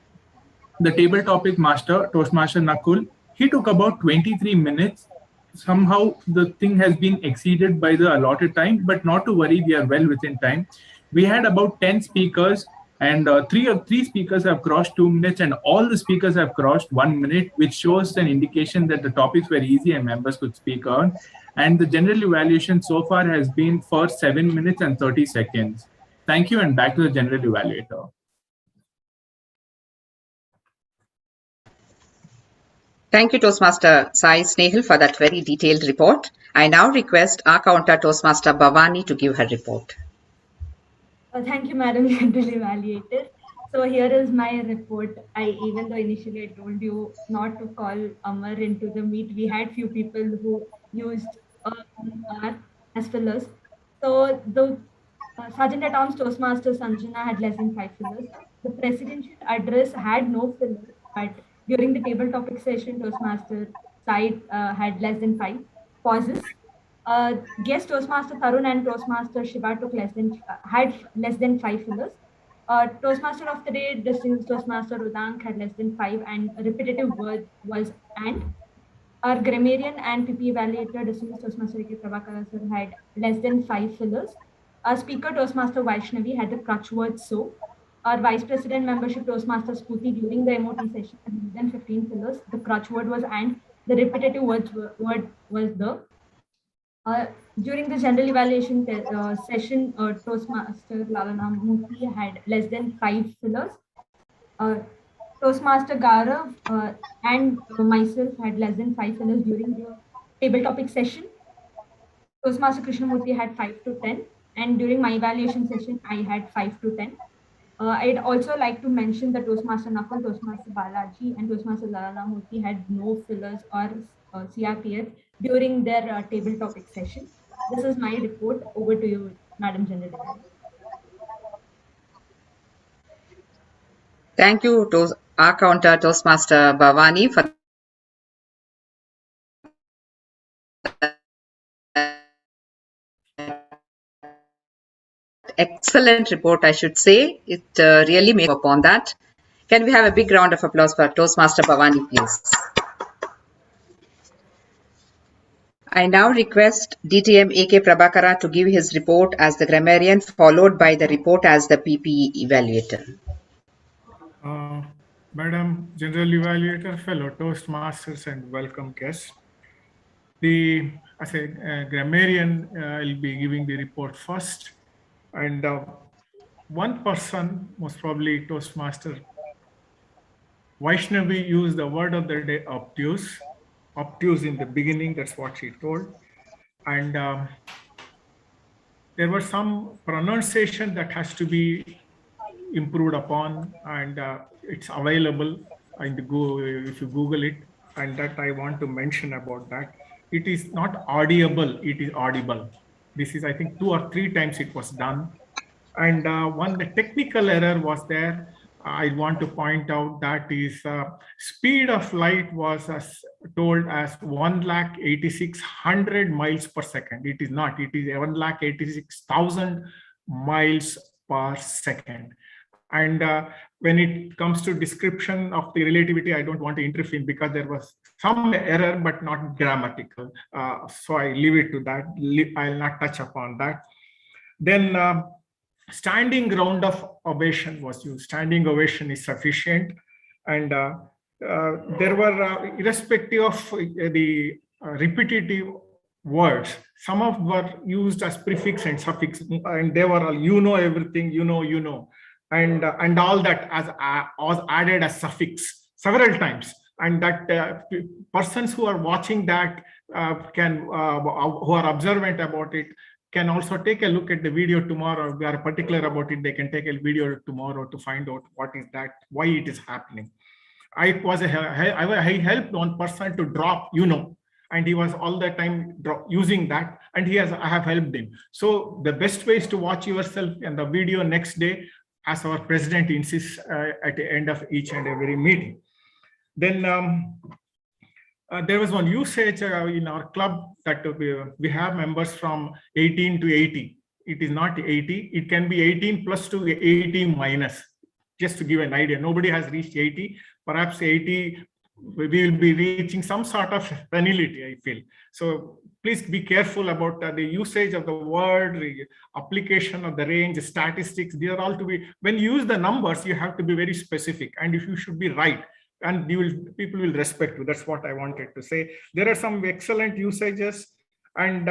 B: the table topic master, Toastmaster Nakul. He took about 23 minutes. Somehow the thing has been exceeded by the allotted time, but not to worry, we are well within time. We had about 10 speakers and three speakers have crossed 2 minutes and all the speakers have crossed 1 minute, which shows an indication that the topics were easy and members could speak on. And the general evaluation so far has been for 7 minutes and 30 seconds. Thank you, and back to the general evaluator.
N: Thank you, Toastmaster Sai Snehal, for that very detailed report. I now request our counter Toastmaster Bhavani to give her report.
H: Thank you, Madam General Evaluator. So here is my report. Even though initially I told you not to call Amar into the meet, we had few people who used R as fillers. So the Sergeant-at-Arms Toastmaster Sanjana had less than 5 fillers. The presidential address had no fillers, but during the table topic session, Toastmaster Sai had less than 5 pauses. Guest Toastmaster Tarun and Toastmaster Shiva took had less than 5 fillers. Toastmaster of the day, distinguished Toastmaster Rudank had less than 5, and a repetitive word was and. Our grammarian and PP evaluator, distinguished Toastmaster A.K. Prabhakar sir, had less than 5 fillers. Our speaker, Toastmaster Vaishnavi, had the crutch word so. Our vice president membership, Toastmaster Spooty, during the MOT session had more than 15 fillers. The crutch word was and. The repetitive word was the. During the general evaluation session, Toastmaster Lalana Murthy had less than 5 fillers. Toastmaster Gaurav and myself had less than 5 fillers during the table topic session. Toastmaster Krishnamurti had 5 to 10, and during my evaluation session, I had 5 to 10. I'd also like to mention that Toastmaster Nakul, Toastmaster Balaji, and Toastmaster Lalana Murthy had no fillers or CRPF during their table topic session. This is my report. Over to you, Madam General Evaluator.
N: Thank you to our counter Toastmaster Bhavani for excellent report, I should say. It really made upon that. Can we have a big round of applause for Toastmaster Bhavani, please? I now request DTM AK Prabhakara to give his report as the grammarian, followed by the report as the PPE evaluator.
I: Madam General Evaluator, fellow Toastmasters, and welcome guests. As a grammarian, I'll be giving the report first. And one person, most probably Toastmaster Vaishnavi, used the word of the day, obtuse. Obtuse in the beginning, that's what she told. And there was some pronunciation that has to be improved upon, and it's available in the Google, if you Google it, and that I want to mention about that. It is not audible, it is audible. This is, I think, 2 or 3 times it was done. And one the technical error was there. I want to point out that is speed of light was told as 1,86,100 miles per second. It is not, it is 1,86,000 miles per second. And when it comes to description of the relativity, I don't want to intervene because there was some error, but not grammatical. So I leave it to that. I'll not touch upon that. Then standing round of ovation was used. Standing ovation is sufficient. And there were, irrespective of the repetitive words, some of were used as prefix and suffix, and they were all, you know everything, you know. And all that was added as suffix several times, and that persons who are watching that who are observant about it can also take a look at the video tomorrow. If they are particular about it, they can take a video tomorrow to find out what is that, why it is happening. I helped one person to drop, and he was all the time using that, and I have helped him. So the best way is to watch yourself in the video next day, as our president insists at the end of each and every meeting. Then there was one usage in our club that we have members from 18 to 80. It is not 80. It can be 18 plus to 80 minus, just to give an idea. Nobody has reached 80. Perhaps 80, we will be reaching some sort of penalty, I feel. So please be careful about the usage of the word, the application of the range, the statistics. These are all to be, when you use the numbers, you have to be very specific, and if you should be right, and people will respect you. That's what I wanted to say. There are some excellent usages, and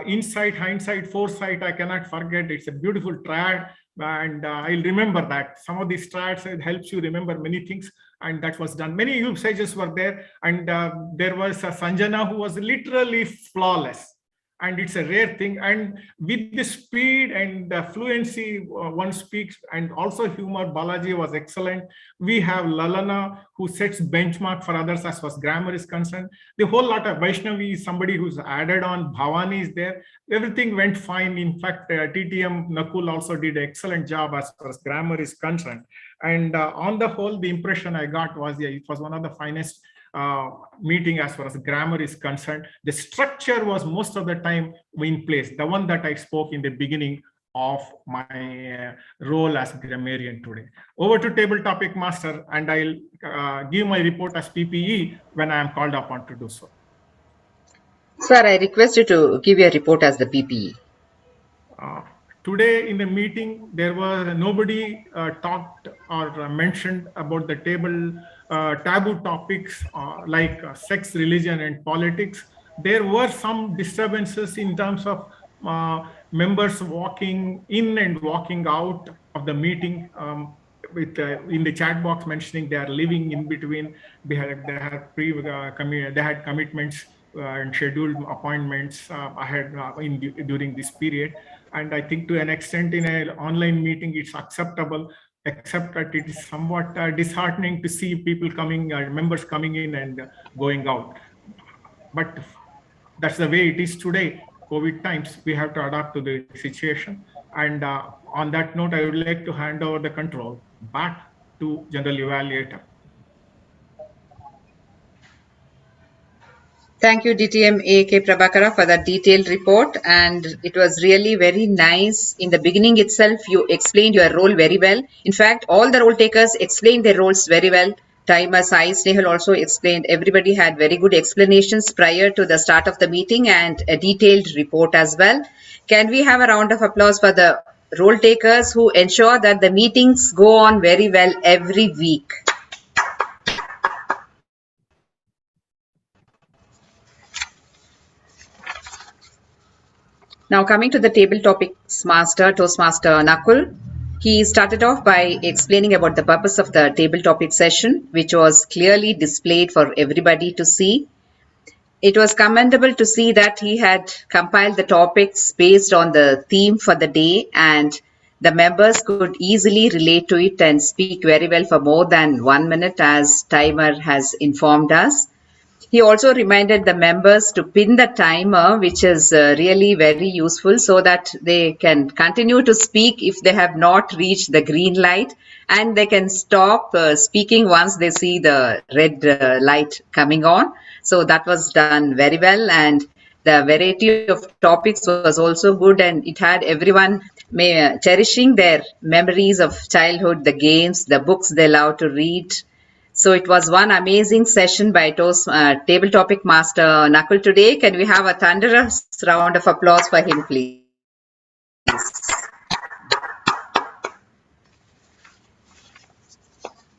I: insight, hindsight, foresight, I cannot forget. It's a beautiful triad, and I'll remember that. Some of these triads helps you remember many things, and that was done. Many usages were there, and there was a Sanjana who was literally flawless, and it's a rare thing. And with the speed and the fluency one speaks, and also humor, Balaji was excellent. We have Lalana, who sets benchmark for others as far as grammar is concerned. The whole lot of Vaishnavi is somebody who's added on. Bhavani is there. Everything went fine. In fact, TTM Nakul also did an excellent job as far as grammar is concerned. And on the whole, the impression I got was, it was one of the finest meeting as far as grammar is concerned. The structure was most of the time in place, the one that I spoke in the beginning of my role as grammarian today. Over to table topic master, and I'll give my report as PPE when I am called upon to do so.
N: Sir, I request you to give your report as the PPE.
I: Today in the meeting, there was nobody talked or mentioned about the table taboo topics like sex, religion, and politics. There were some disturbances in terms of members walking in and walking out of the meeting, with in the chat box mentioning they are living in between. They had commitments and scheduled appointments ahead during this period. And I think to an extent in an online meeting, it's acceptable, except that it is somewhat disheartening to see people coming, members coming in and going out. But that's the way it is today. COVID times, we have to adapt to the situation. And on that note, I would like to hand over the control back to General Evaluator.
N: Thank you, DTM AK Prabhakara, for that detailed report. And it was really very nice. In the beginning itself, you explained your role very well. In fact, all the role takers explained their roles very well. Timer Sai Snehal also explained. Everybody had very good explanations prior to the start of the meeting and a detailed report as well. Can we have a round of applause for the role takers who ensure that the meetings go on very well every week? Now coming to the table topics master, Toastmaster Nakul. He started off by explaining about the purpose of the table topic session, which was clearly displayed for everybody to see. It was commendable to see that he had compiled the topics based on the theme for the day, and the members could easily relate to it and speak very well for more than 1 minute, as timer has informed us. He also reminded the members to pin the timer, which is really very useful, so that they can continue to speak if they have not reached the green light, and they can stop speaking once they see the red light coming on. So that was done very well, and the variety of topics was also good, and it had everyone cherishing their memories of childhood, the games, the books they love to read. So it was one amazing session by table topic master Nakul today. Can we have a thunderous round of applause for him, please?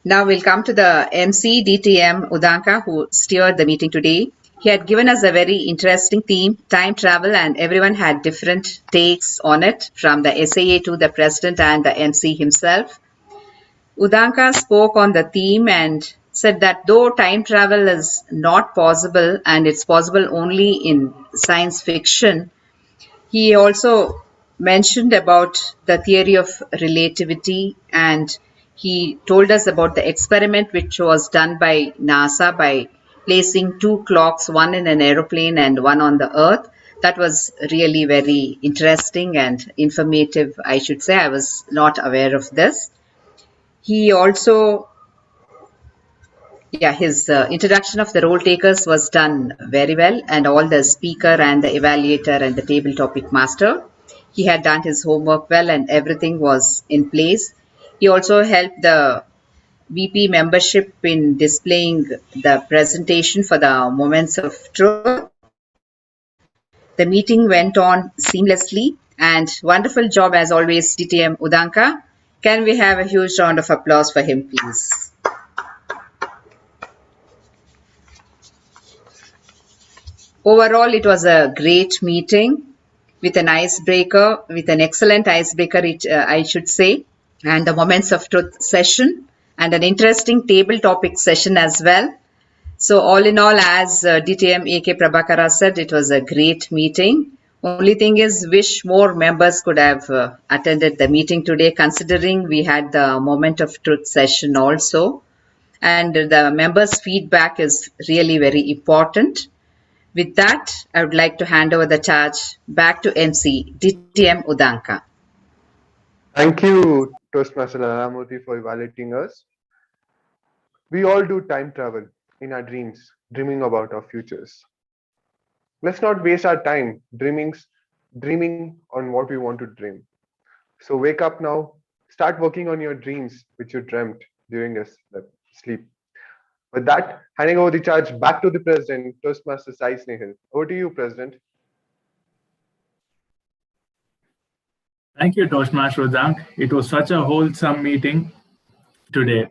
N: Now we'll come to the MC DTM Udanka, who steered the meeting today. He had given us a very interesting theme, time travel, and everyone had different takes on it, from the SAA to the president and the MC himself. Udanka spoke on the theme and said that though time travel is not possible and it's possible only in science fiction, he also mentioned about the theory of relativity, and he told us about the experiment which was done by NASA by placing two clocks, one in an aeroplane and one on the earth. That was really very interesting and informative, I should say. I was not aware of this. He also, his introduction of the role takers was done very well, and all the speaker and the evaluator and the table topic master, he had done his homework well and everything was in place. He also helped the VP membership in displaying the presentation for the moments of truth. The meeting went on seamlessly, and wonderful job as always, DTM Udanka. Can we have a huge round of applause for him, please? Overall, it was a great meeting with an icebreaker, with an excellent icebreaker, I should say, and the Moments of Truth session, and an interesting table topic session as well. So all in all, as DTM AK Prabhakara said, it was a great meeting. Only thing is, wish more members could have attended the meeting today, considering we had the Moment of Truth session also. And the members' feedback is really very important. With that, I would like to hand over the charge back to MC DTM Udanka.
A: Thank you, Toastmaster Lalamurthy, for evaluating us. We all do time travel in our dreams, dreaming about our futures. Let's not waste our time dreaming on what we want to dream. So wake up now, start working on your dreams which you dreamt during your sleep. With that, handing over the charge back to the President, Toastmaster Sai Snehal. Over to you, President.
B: Thank you, Toastmaster Udank. It was such a wholesome meeting today.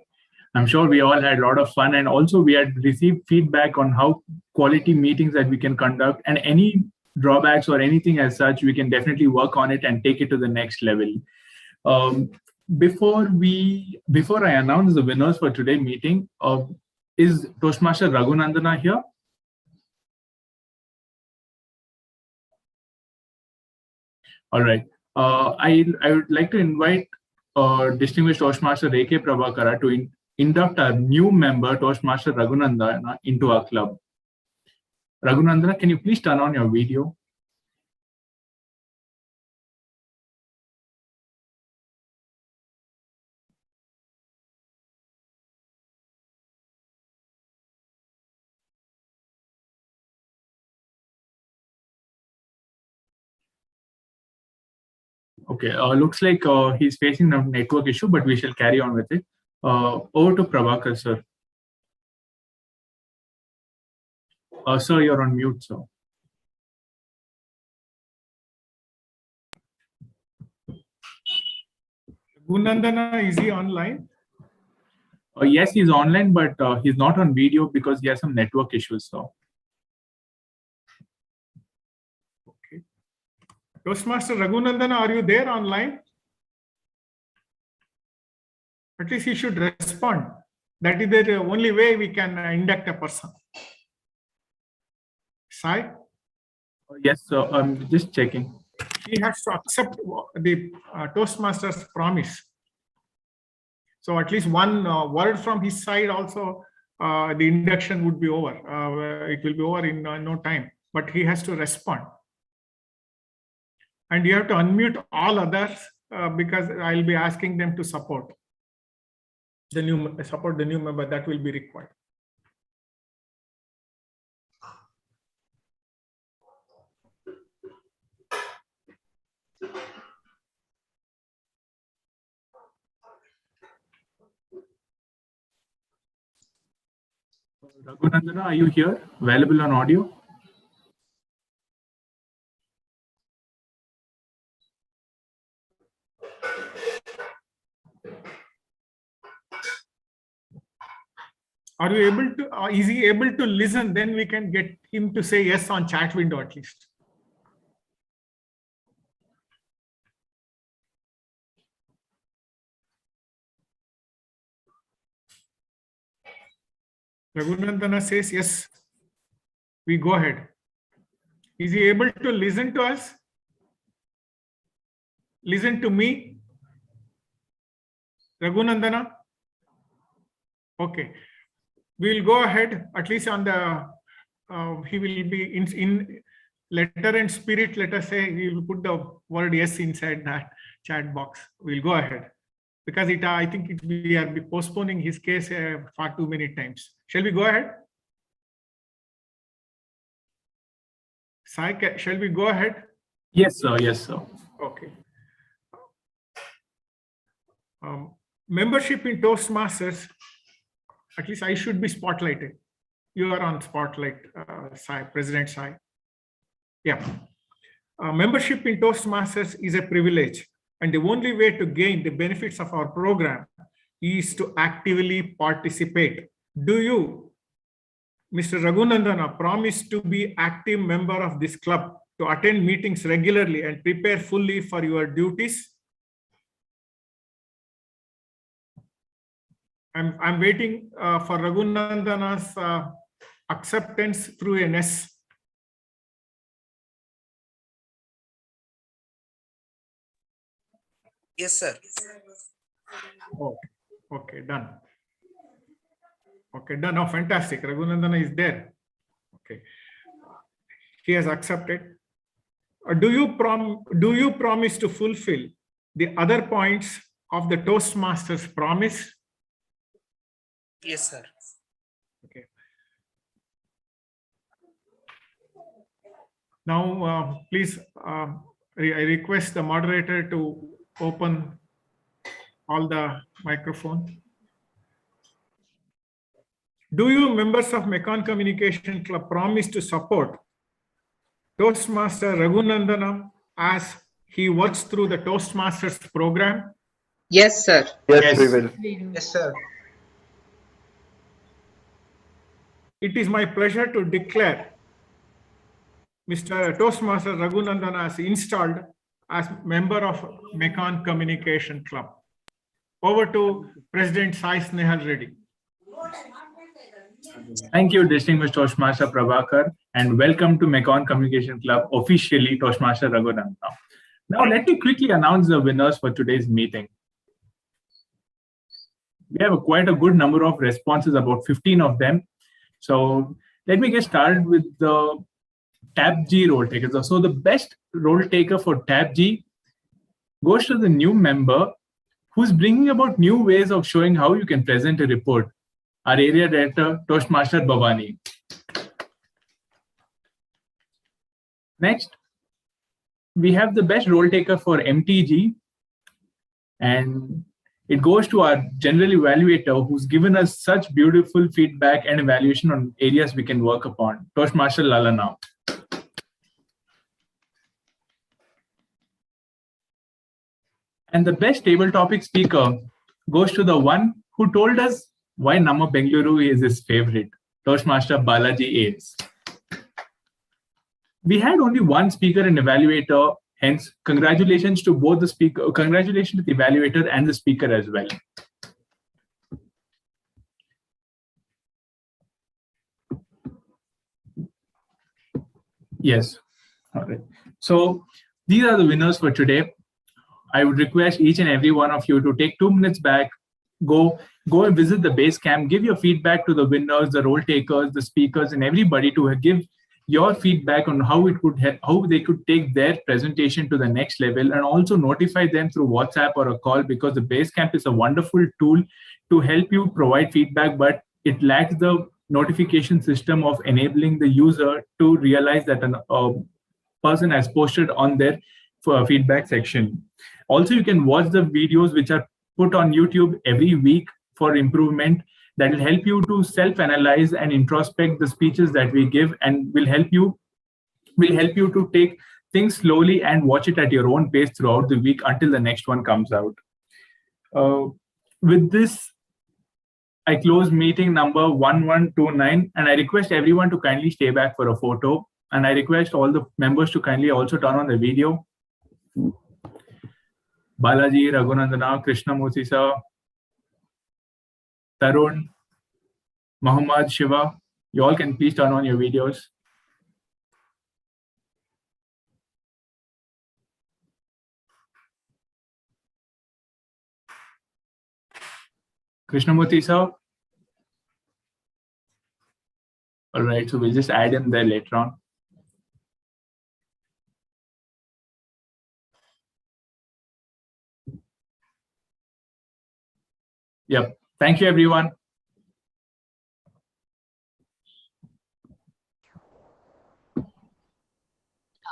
B: I'm sure we all had a lot of fun, and also we had received feedback on how quality meetings that we can conduct, and any drawbacks or anything as such, we can definitely work on it and take it to the next level. Before I announce the winners for today's meeting, is Toastmaster Raghunandana here? All right. I would like to invite distinguished Toastmaster A.K. Prabhakara to induct our new member, Toastmaster Raghunandana, into our club. Raghunandana, can you please turn on your video? Okay, looks like he's facing a network issue, but we shall carry on with it. Over to Prabhakar, sir. Sir, you're on mute, sir.
I: Gunandana, is he online?
B: Yes, he's online, but he's not on video because he has some network issues, sir.
I: Okay. Toastmaster Raghunandana, are you there online? At least he should respond. That is the only way we can induct a person. Sai?
B: Yes, sir. I'm just checking.
I: He has to accept the Toastmaster's promise. So at least one word from his side also, the induction would be over. It will be over in no time, but he has to respond. And you have to unmute all others because I'll be asking them to support the new member that will be required.
B: Raghunandana, are you here? Available on audio?
I: Are you able to, is he able to listen? Then we can get him to say yes on chat window at least. Raghunandana says yes. We go ahead. Is he able to listen to us? Listen to me? Raghunandana? Okay. We'll go ahead, at least on the, he will be in letter and spirit, let us say, we will put the word yes inside that chat box. We'll go ahead. Because I think we are postponing his case far too many times. Shall we go ahead? Sai, shall we go ahead?
B: Yes, sir. Yes, sir.
I: Okay. Membership in Toastmasters, at least I should be spotlighted. You are on spotlight, Sai, President Sai. Yeah. Membership in Toastmasters is a privilege, and the only way to gain the benefits of our program is to actively participate. Do you, Mr. Raghunandana, promise to be active member of this club, to attend meetings regularly and prepare fully for your duties? I'm waiting for Raghunandana's acceptance through an S.
S: Yes, sir.
I: Oh, okay, done. Okay, done. Oh, fantastic. Raghunandana is there. Okay. He has accepted. Do you promise to fulfill the other points of the Toastmasters promise?
S: Yes, sir.
I: Okay. Now, please, I request the moderator to open all the microphone. Do you members of Mecon Communication Club promise to support Toastmaster Raghunandana as he works through the Toastmasters program?
N: Yes, sir.
A: Yes, we will.
L: Yes, sir.
I: It is my pleasure to declare Mr. Toastmaster Raghunandana as installed as member of Mecon Communication Club. Over to President Sai Snehal Reddy.
B: Thank you, distinguished Toastmaster Prabhakar, and welcome to Mecon Communication Club, officially Toastmaster Raghunandana. Now, let me quickly announce the winners for today's meeting. We have quite a good number of responses, about 15 of them. So let me get started with the Tab G role takers. So the best role taker for Tab G goes to the new member who's bringing about new ways of showing how you can present a report. Our area director, Toastmaster Bhavani. Next, we have the best role taker for MTG, and it goes to our general evaluator who's given us such beautiful feedback and evaluation on areas we can work upon. Toastmaster Lala now. And the best table topic speaker goes to the one who told us why Nama Bengaluru is his favorite, Toastmaster Balaji A's. We had only one speaker and evaluator, hence congratulations to both the speaker, congratulations to the evaluator and the speaker as well. Yes. All right. So these are the winners for today. I would request each and every one of you to take 2 minutes back, go and visit the base camp, give your feedback to the winners, the role takers, the speakers, and everybody to give your feedback on how it could help, how they could take their presentation to the next level, and also notify them through WhatsApp or a call, because the base camp is a wonderful tool to help you provide feedback, but it lacks the notification system of enabling the user to realize that a person has posted on their feedback section. Also, you can watch the videos which are put on YouTube every week for improvement. That will help you to self-analyze and introspect the speeches that we give, and will help you to take things slowly and watch it at your own pace throughout the week until the next one comes out. With this, I close meeting number 1129, and I request everyone to kindly stay back for a photo. And I request all the members to kindly also turn on the video. Balaji, Raghunandana, Krishnamurthy sir, Tarun, Muhammad, Shiva, you all can please turn on your videos. Krishnamurthy sir. All right, so we'll just add him there later on. Yep. Thank you, everyone.